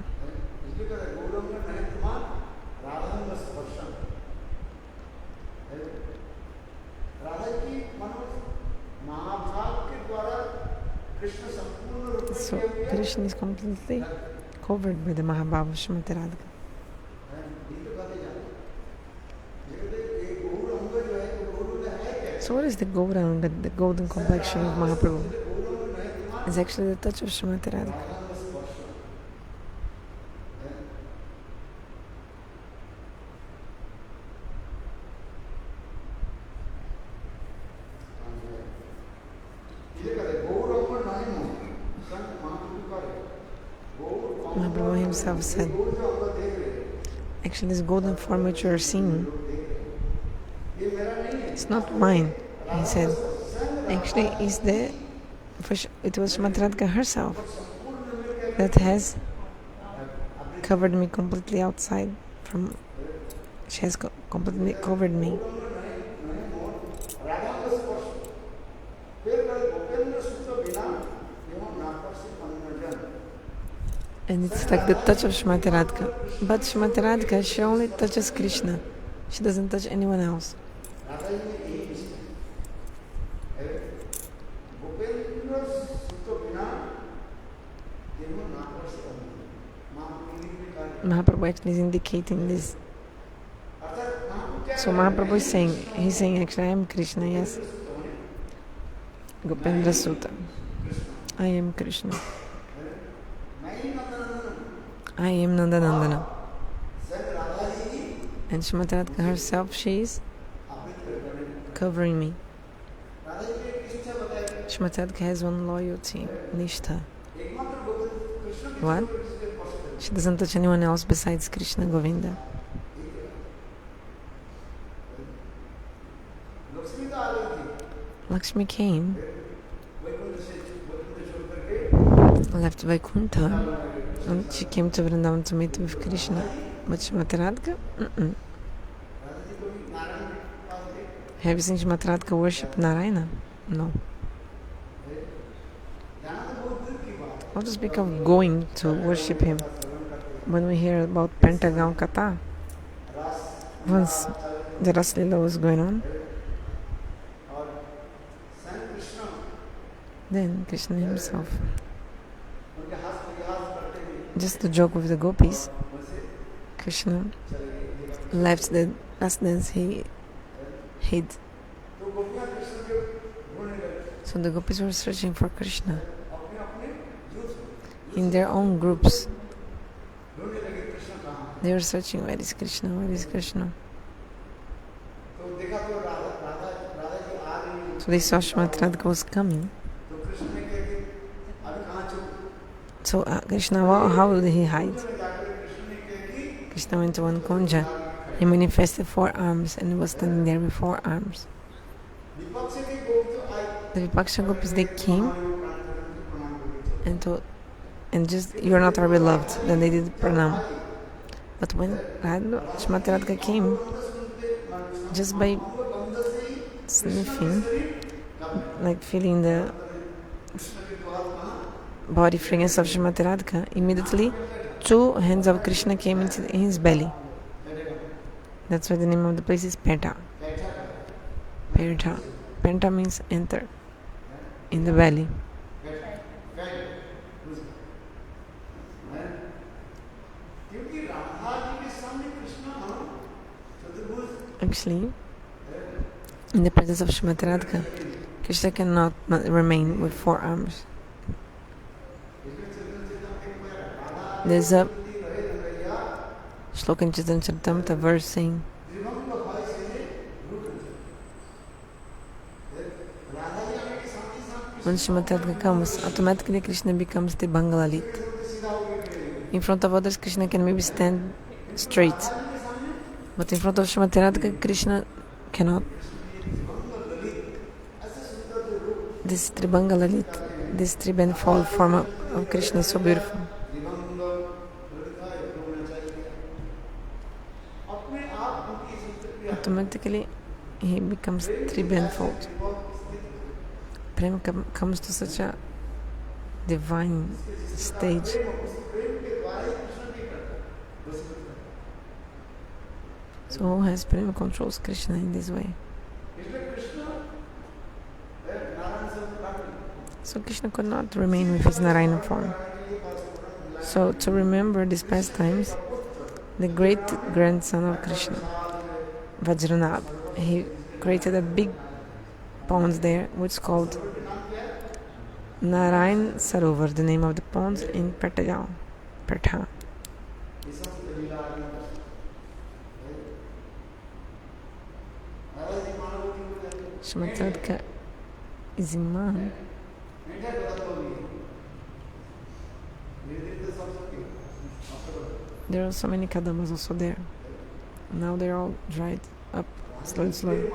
So Krishna is completely covered by the Mahabhav of Srimati Radhika. So what is the Gauranga, the golden complexion of Mahaprabhu? It's actually the touch of Srimati Radhika. Mahaprabhu himself said, actually this golden form which you are seeing, it's not mine. He said, actually it was Srimati Radhika herself that has covered me completely outside from, she has completely covered me. And it's like the touch of Srimati Radhika. But Srimati Radhika, she only touches Krishna. She doesn't touch anyone else. Mahaprabhu actually is indicating this. So Mahaprabhu is saying, he's saying actually I am Krishna, yes. Gopendra Sutta. I am Krishna. I am Nandanandana. And Srimati Radhika herself, she is covering me. Srimati Radhika has one loyalty, Nishtha. What? She doesn't touch anyone else besides Krishna Govinda. Lakshmi came, left Vaikunta, and she came to Vrindavan to meet with Krishna. But Srimati Radhika? Have you seen Srimati Radhika worship Narayana? No. How to speak of going to worship him? When we hear about Pentagon Katha, once the Lila was going on, then Krishna himself, just to joke with the gopis, Krishna left the last dance he hid. So the gopis were searching for Krishna in their own groups, They were searching, where is Krishna, where is Krishna? So they saw Srimati Radhika was coming. So Krishna, how did he hide? Krishna went to one kunja. He manifested 4 arms and was standing there with 4 arms. The Vipaksha gopis, they came and told, and just, you're not our beloved. Then they did pranam. But when Srimati Radhika came, just by sniffing, like feeling the body fragrance of Srimati Radhika, immediately 2 hands of Krishna came in his belly. That's why the name of the place is Peta. Peta. Penta means enter, in the belly. Actually, in the presence of Srimati Radhika, Krishna cannot remain with 4 arms. There's a shloka in Chaitanya Charitamrita verse saying, when Srimati Radhika comes, automatically Krishna becomes the Bangalalit. In front of others, Krishna can maybe stand straight, but in front of Srimati Radhika, Krishna cannot. This Tribangalalit, this three-band-fold form of Krishna is so beautiful. Automatically, he becomes three-band-fold. Prem comes to such a divine stage. So who has Prem controls Krishna in this way. So Krishna could not remain with his Narayana form. So to remember these pastimes, the great grandson of Krishna, Vajranab, he created a big pond there, which is called Narayan Sarovar, the name of the pond in Perta. Srimati Radhika is Imam. There are so many kadamas also there. Now they're all dried up slowly.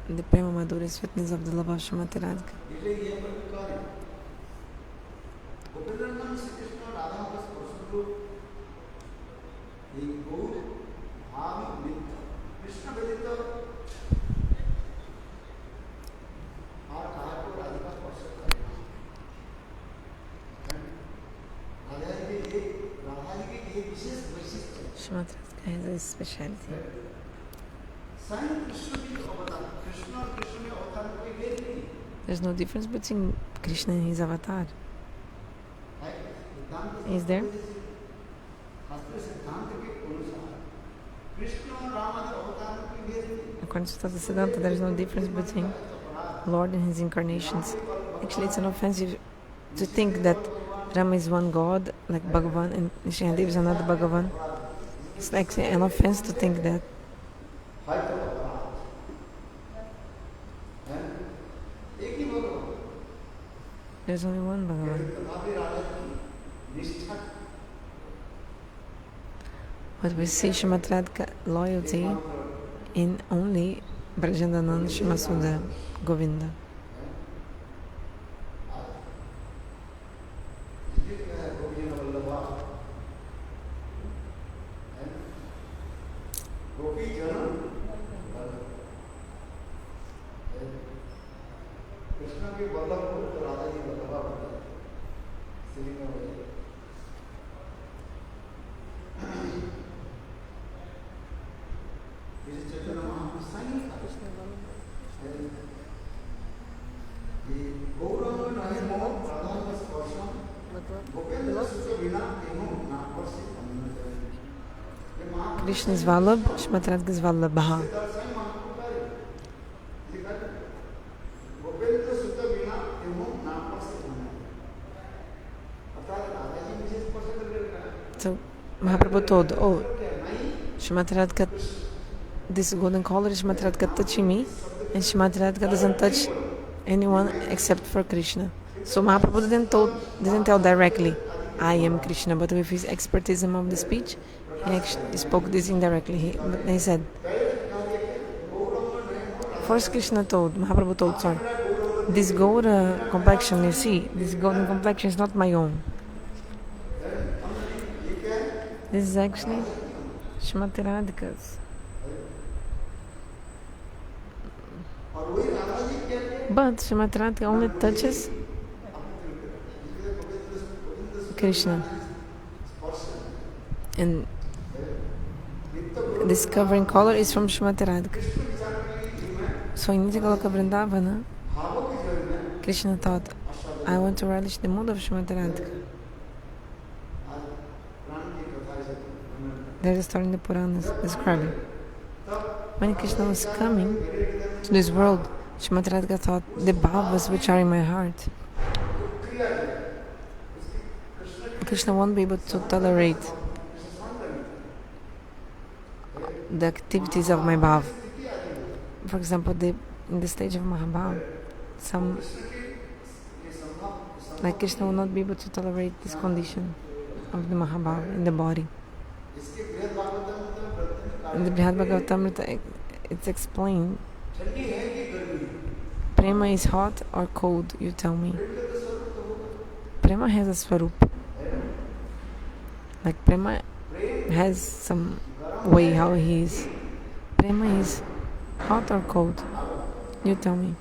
The Prema Madhurya sweetness of the love of Srimati Radhika. Srimati Radhika has a speciality. There's no difference between Krishna and his avatar. Is there? According to Tata Siddhanta, there is no difference between Lord and his incarnations. Actually, it's an offensive to think that Rama is one God, like Bhagavan, and Sukhadev is another Bhagavan. It's like an offense to think that. There's only one Bhagavan. But we see Srimati Radhika loyalty in only Brajandanand Shrimasuda Govinda. Krishna is Vallabh, Srimati Radhika is Vallabha. So Mahaprabhu told, oh, Srimati Radhika, this golden collar is Srimati Radhika touching me, and Srimati Radhika doesn't touch anyone except for Krishna. So Mahaprabhu didn't tell directly, I am Krishna, but with his expertism of the speech, he actually spoke this indirectly. He said, first Mahaprabhu told, sorry, this gold complexion, you see, this golden complexion is not my own. This is actually Srimati Radhika's. But Srimati Radhika only touches Krishna. And this covering color is from Srimati Radhika. So in Nitya-Goloka Vrindavana, Krishna thought, I want to relish the mood of Srimati Radhika. There's a story in the Puranas describing. When Krishna was coming to this world, Srimati Radhika thought, the bhavas which are in my heart, Krishna won't be able to tolerate the activities of my bhav. For example, in the stage of Mahabhav, like Krishna will not be able to tolerate this condition of the Mahabhav in the body. In the Bhagavatamrita, it's explained, Prema is hot or cold, you tell me. Prema has a swaroop. Like Prema has some way how he is. Prema is hot or cold, you tell me.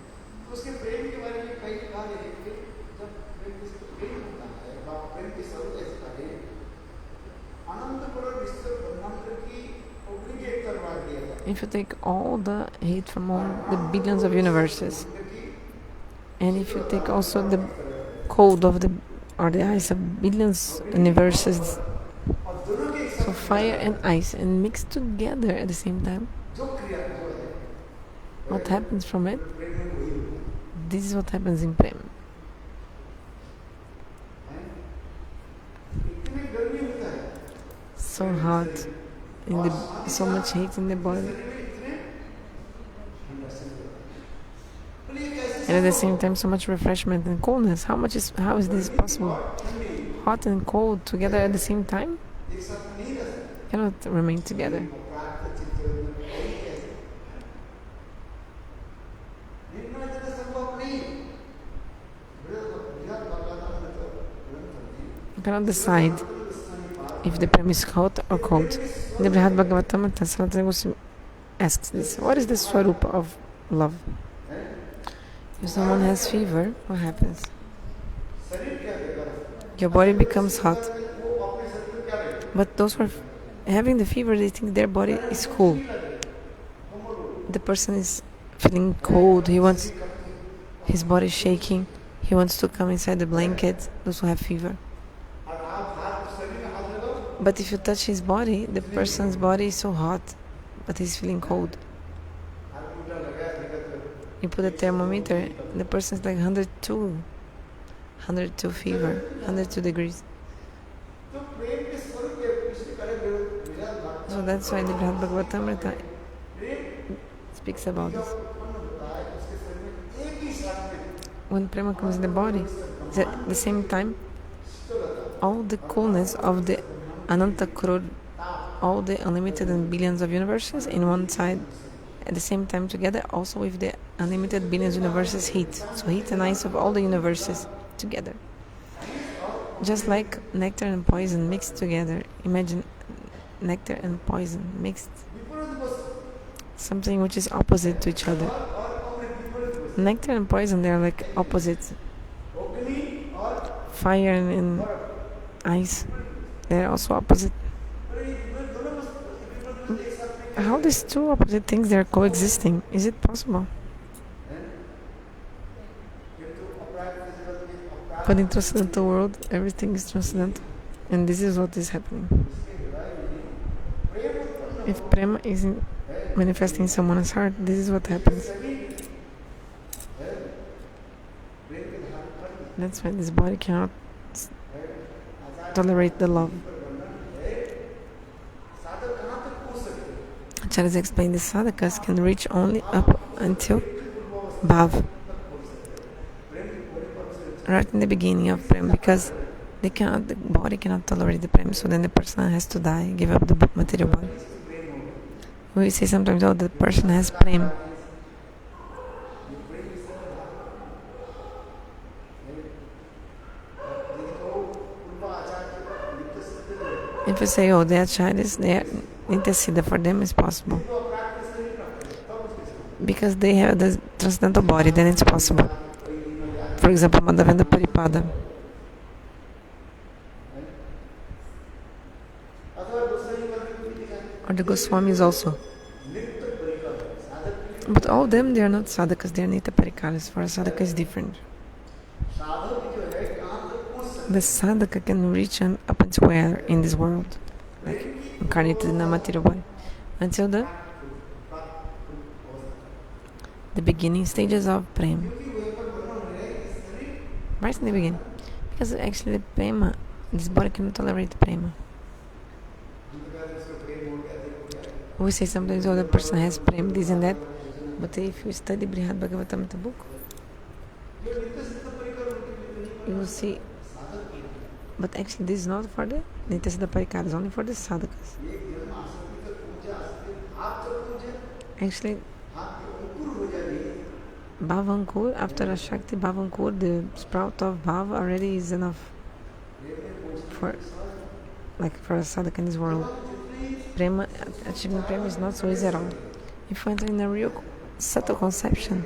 If you take all the heat from all the billions of universes, and if you take also the cold of the ice of billions universes, so fire and ice, and mix together at the same time, what happens from it? This is what happens in Prema. So hot, so much heat in the body, and at the same time so much refreshment and coolness. How is this possible? Hot and cold together at the same time cannot remain together. You cannot decide if the Prema is hot or cold. In the Brihad Bhagavatamrita, Srila asks this: what is the swaroop of love? If someone has fever, what happens? Your body becomes hot. But those who are having the fever, they think their body is cool. The person is feeling cold, his body is shaking, he wants to come inside the blanket, those who have fever. But if you touch his body, the person's body is so hot, but he's feeling cold. You put a thermometer, the person's like 102 fever, 102 degrees. So that's why the Brihad Bhagavatamrita speaks about this. When Prema comes in the body, at the same time, all the coolness of the Ananta Krur, all the unlimited and billions of universes in one side, at the same time together, also with the unlimited billions of universes heat. So heat and ice of all the universes together. Just like nectar and poison mixed together. Imagine nectar and poison mixed. Something which is opposite to each other. Nectar and poison, they are like opposites. Fire and ice, they are also opposite. How these two opposite things, they are coexisting? Is it possible? But in transcendental world, everything is transcendental, and this is what is happening. If Prema is manifesting in someone's heart, this is what happens. That's why this body cannot tolerate the love. acharyas explain the sadhakas can reach only up until bhav, right in the beginning of prem, because the body cannot tolerate the prem, so then the person has to die, give up the material body. We say sometimes, oh, the person has prem. If you say, oh, the acharyas, they need to siddha, for them it's possible. Because they have the transcendental body, then it's possible. For example, Madhavendra Paripada. Or the Goswamis also. But all of them, they are not sadhakas, they are nitya parikaras. For a sadhaka is different. The sadhaka can reach up until where in this world? Like incarnated in a material body. Until the beginning stages of prema. Right in the beginning. Because actually the prema, this body cannot tolerate prema. We say sometimes, oh, the person has prema, this and that. But if you study Brihad Bhagavatamrita book, you will see. But actually this is not for the Nityasiddha Parikara, it's only for the sadhakas. Actually, Bhavankur, after a Shakti Bhavankur, the sprout of Bhav already is enough for a sadhaka in this world. Prema, achieving prema is not so easy at all. If you enter in a real subtle conception,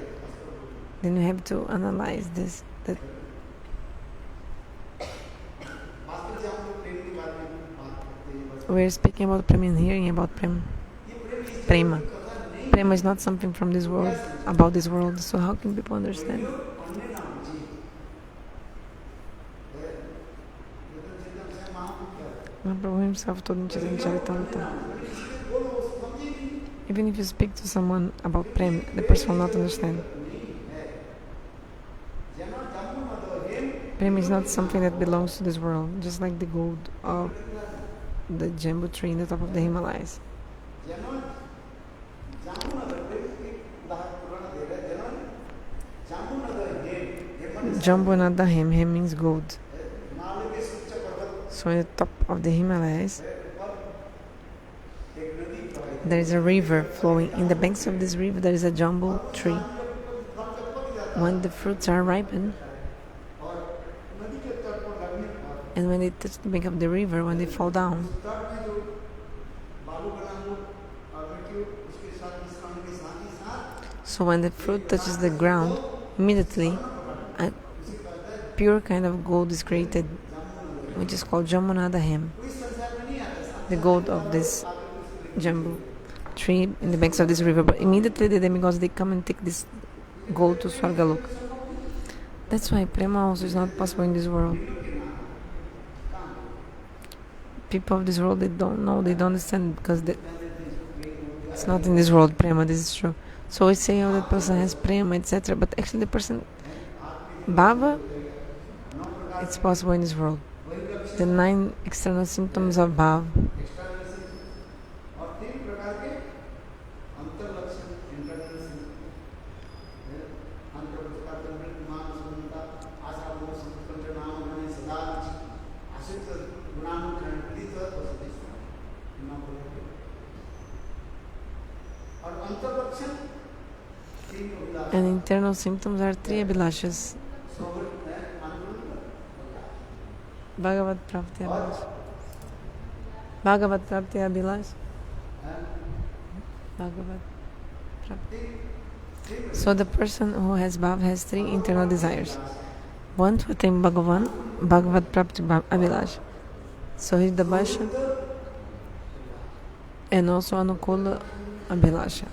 then you have to analyze this. That we're speaking about prema and hearing about prema. Prema is not something from this world, about this world, so how can people understand? Mahaprabhu himself told in Chaitanya Charitamrita, even if you speak to someone about prema, the person will not understand. Prema is not something that belongs to this world, just like the gold of the jambu tree in the top of the Himalayas. Jambunada hem means gold. So in the top of the Himalayas, there is a river flowing. In the banks of this river, there is a jambu tree. When the fruits are ripened, and when they touch the bank of the river, when they fall down, so when the fruit touches the ground, immediately a pure kind of gold is created, which is called Jamunada hem, the gold of this jambu tree in the banks of this river. But immediately the demigods, they come and take this gold to Swargalok. That's why prema also is not possible in this world. People of this world, they don't know, they don't understand, because it's not in this world, prema, this is true. So we say, oh, that person has prema, etc. But actually the person, bhava, it's possible in this world. The 9 external symptoms of bhava. And internal symptoms are 3 abhilashas. Bhagavad Prapti Abhilash. Bhagavad Prapti Abhilash. Bhagavad Prapti. So the person who has bhav has 3 internal desires. One to attain Bhagavan, Bhagavad Prapti Abhilash. So he's the Bhasha, and also Anukula Abhilasha.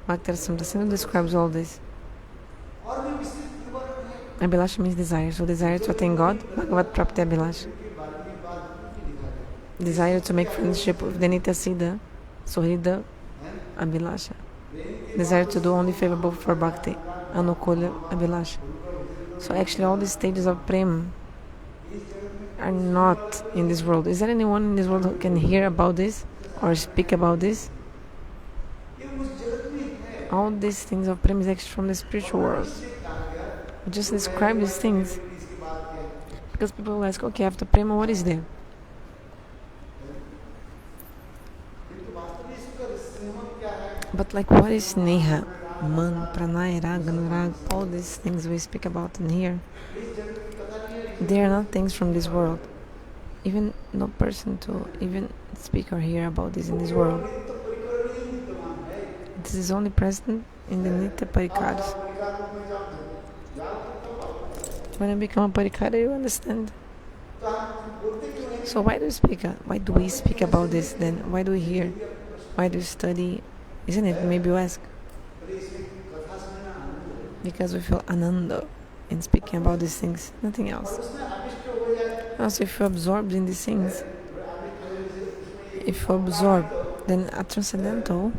Bhakti Rasamrita describes all this. Abhilasha means desire. So desire to attain God, Bhagavad Prapti Abhilasha. Desire to make friendship with the Nitya Siddha, Suhrd Abhilasha. Desire to do only favorable for Bhakti, Anukula Abhilasha. So actually all these stages of prema are not in this world. Is there anyone in this world who can hear about this or speak about this? All these things of prema is actually from the spiritual world. I just describe these things because people ask, okay, after prema, what is there? But like, what is sneha, man, pranay, rag, anurag, all these things we speak about in here, they are not things from this world. Even no person to even speak or hear about this in this world. This is only present in the Nitya Parikaras. When you become a Parikara, you understand. So why do we speak about this then? Why do we hear? Why do we study? Isn't it? Maybe you ask. Because we feel ananda in speaking about these things, nothing else. Also, if you're absorbed in these things, then a transcendental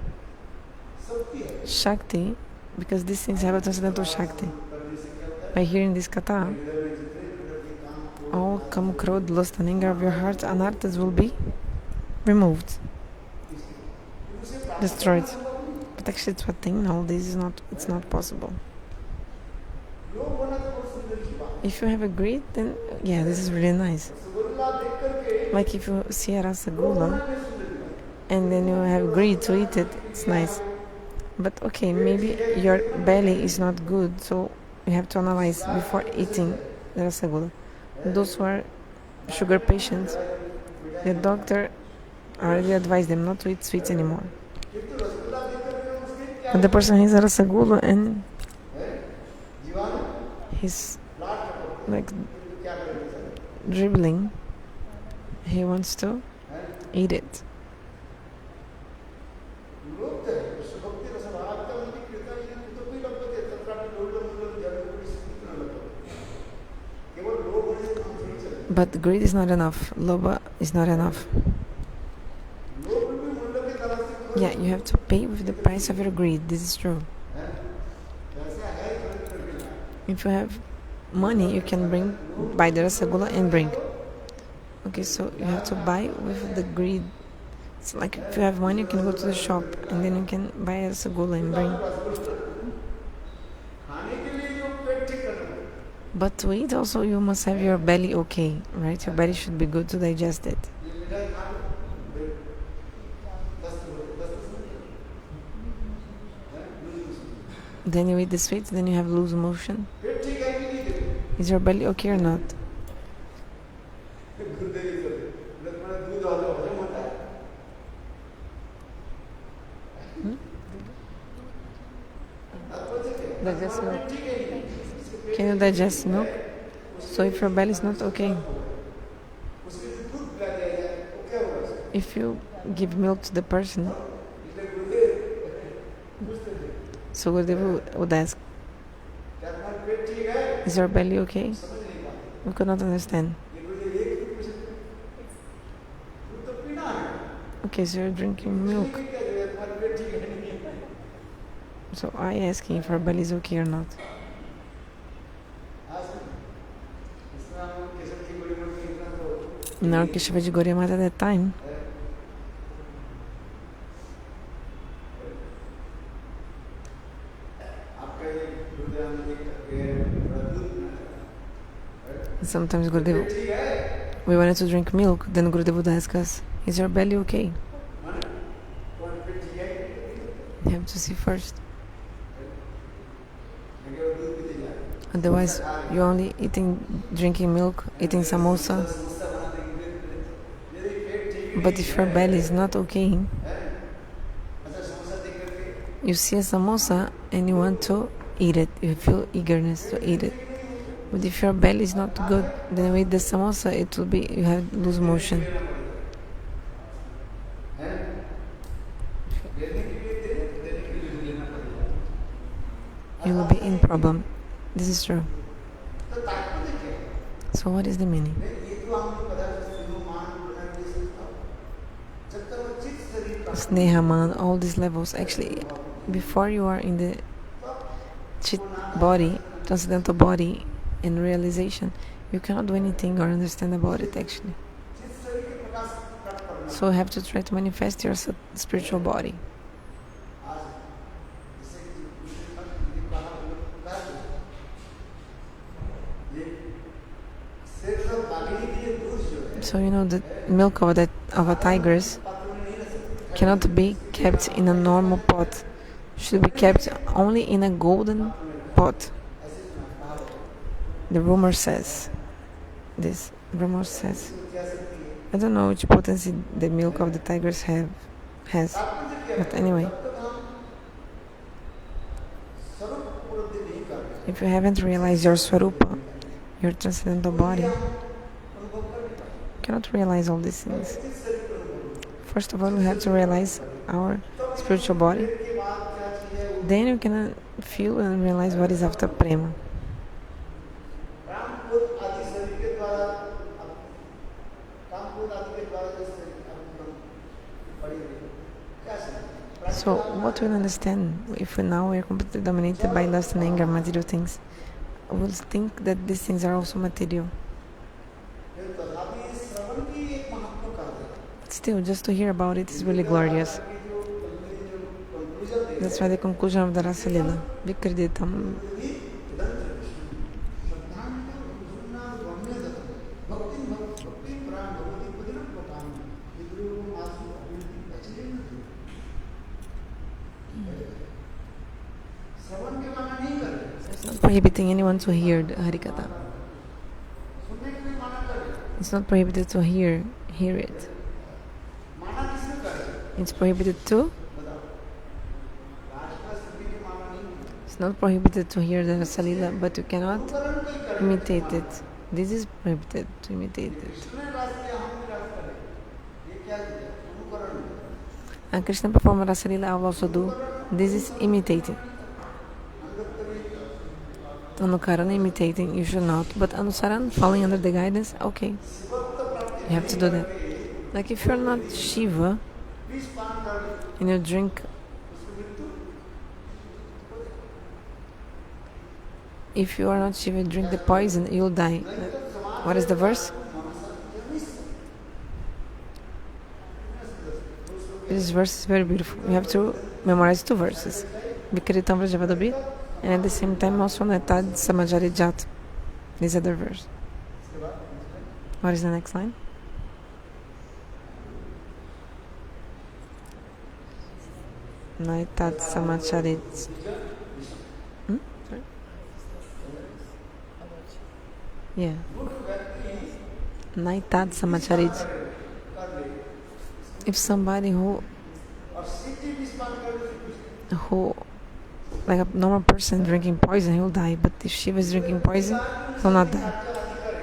shakti, because these things have a transcendental shakti. By hearing this katha, all kama, krodh, lust and anger of your heart, anarthas will be removed, destroyed. But actually it's a thing, no, it's not possible. If you have a greed, then yeah, this is really nice. Like if you see a rasagula and then you have greed to eat it, it's nice. But okay, maybe your belly is not good, so you have to analyze before eating the rasagula. Those who are sugar patients, the doctor already advised them not to eat sweets anymore. But the person has a rasagula and he's like dribbling, he wants to eat it. But greed is not enough. Lobha is not enough. Yeah, you have to pay with the price of your greed. This is true. If you have money, you can buy the rasagula and bring. Okay, so you have to buy with the greed. It's like if you have money, you can go to the shop and then you can buy a rasagula and bring. But to eat also, you must have your belly okay, right? Your belly should be good to digest it. Then you eat the sweets, then you have loose motion. Is your belly okay or not? Digest milk. Can you digest milk? So if your belly is not okay, if you give milk to the person, so Gurudev would ask, is your belly okay? We could not understand. Okay, so you're drinking milk. So I asking if our belly is okay or not. In our Keshavaji Gauriya Mata at that time, sometimes Gurudev, we wanted to drink milk, then Gurudev would ask us, is your belly okay? You have to see first. Otherwise, you're only drinking milk, eating samosa. But if your belly is not okay, you see a samosa and you want to eat it, you feel eagerness to eat it. But if your belly is not good, then with the samosa, it will be, you have loose motion. You will be in problem. This is true. So what is the meaning? Snehaman, all these levels. Actually, before you are in the chit body, transcendental body, in realization, you cannot do anything or understand about it actually. So you have to try to manifest your spiritual body. So you know the milk of a tigress cannot be kept in a normal pot. Should be kept only in a golden pot. The rumor says this. Rumor says. I don't know which potency the milk of the tigers has. But anyway. If you haven't realized your swarupa, your transcendental body, you cannot realize all these things. First of all, we have to realize our spiritual body. Then you can feel and realize what is after prema. So what we'll understand if we now are completely dominated by lust and anger, material things, we'll think that these things are also material. But still, just to hear about it is really glorious. That's why the conclusion of the Rasa Lila. Vikriditam. It's not prohibiting anyone to hear the Harikatha. It's not prohibited to hear it. It's prohibited to. It's not prohibited to hear the Rasalila, but you cannot imitate it. This is prohibited to imitate it. And Krishna performed Rasalila, I will also do. This is imitating. Anukarana, imitating, you should not. But Anusaran, falling under the guidance, okay. You have to do that. Like if you're not Shiva, and you drink, if you are not Shiva, drink the poison, you'll die. What is the verse? This verse is very beautiful. You have to memorize 2 verses. Vikritam Vrajavadabi, and at the same time also Netad Samajari Jat. This other verse. What is the next line? Naitad Samacharit. Sorry? Yeah. Naitad Samacharit. If somebody who like a normal person drinking poison, he will die. But if Shiva is drinking poison, he will not die.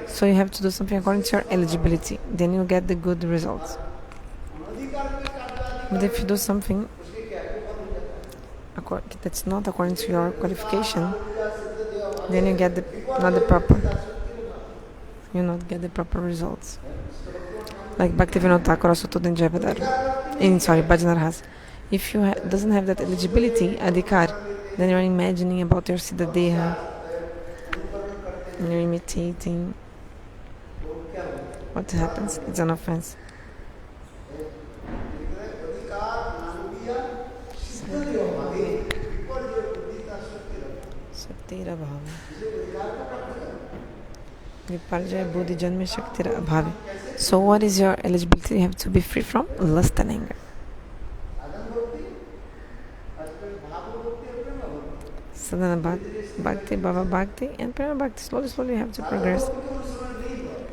So you have to do something according to your eligibility. Then you'll get the good results. But if you do something that's not according to your qualification, then you get you not get the proper results. Like Bhaktivinoda Thakur also told in Bhajanar has. If you doesn't have that eligibility, adhikar, then you're imagining about your Siddha Deha, and you're imitating. What happens? It's an offense. Shaktira bhava. Viparjaya buddhi janme shaktira abhave. So what is your eligibility? You have to be free from lust and anger. Sadhana bhakti, bhava bhakti, and prema bhakti. Slowly you have to progress.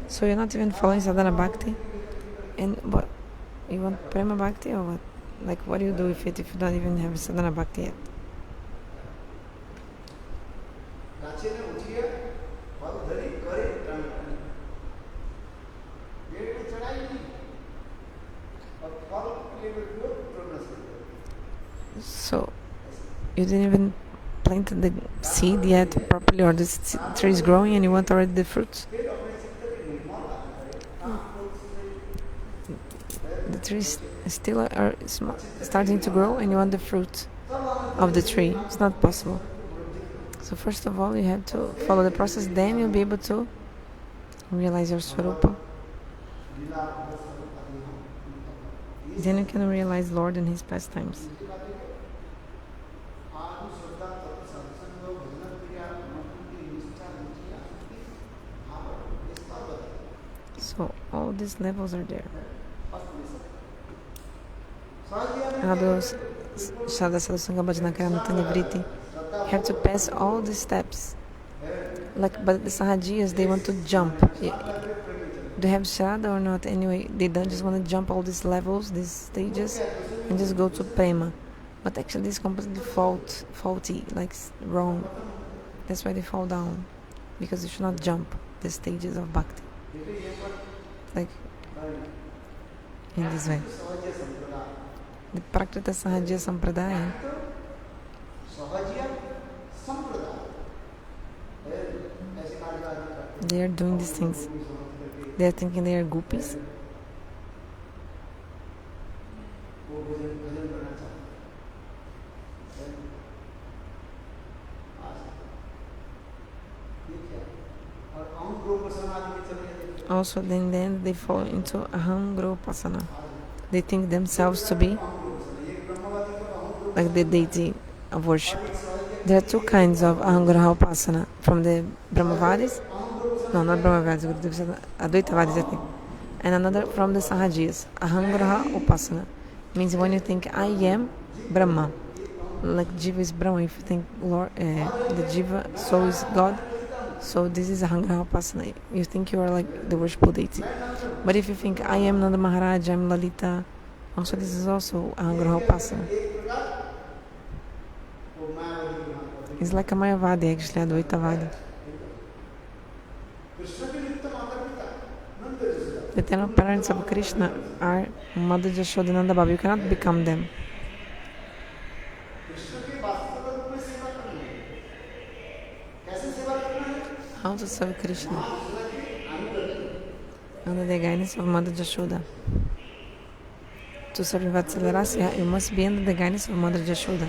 So you're not even following sadhana bhakti. And what? You want prema bhakti or what? Like what do you do with it if you don't even have sadhana bhakti yet? So you didn't even plant the seed yet properly, or the tree is growing and you want already the fruits. The tree is still starting to grow and you want the fruit of the tree. It's not possible. So first of all you have to follow the process, then you'll be able to realize your swarupa. Then you can realize Lord in His pastimes. So all these levels are there. Others, Shraddha Sadhusanga Bhajana Karamita Nivriti, have to pass all these steps. Like, but the Sahajiyas, they want to jump. They have Shraddha or not, anyway, they don't just want to jump all these levels, these stages, and just go to Prema. But actually it's completely faulty, like wrong. That's why they fall down, because you should not jump the stages of Bhakti. Like, in this way. The Prakrita Sahajiya Sampradaya, they are doing these things. They are thinking they are gopis. Also, then they fall into Aham Gropasana. They think themselves to be like the deity of worship. There are two kinds of Aham Upasana. From the Brahmavadis, no, not Brahmavadis, Advaitavadis, I think. And another from the Sahajiyas. Aham Upasana means when you think I am Brahma, like Jiva is Brahma. If you think Lord, the Jiva soul is God, so this is Aham Upasana. You think you are like the worshipful deity. But if you think I am Nanda Maharaj, I am Lalita, also this is also Aham Upasana. It's like a Mayavadi, actually, Advaitavadi. The eternal parents of Krishna are Mother Jashoda and Nanda Baba. You cannot become them. How to serve Krishna? Under the guidance of Mother Jashoda. To serve Vatsalarasya, you must be under the guidance of Mother Jashoda.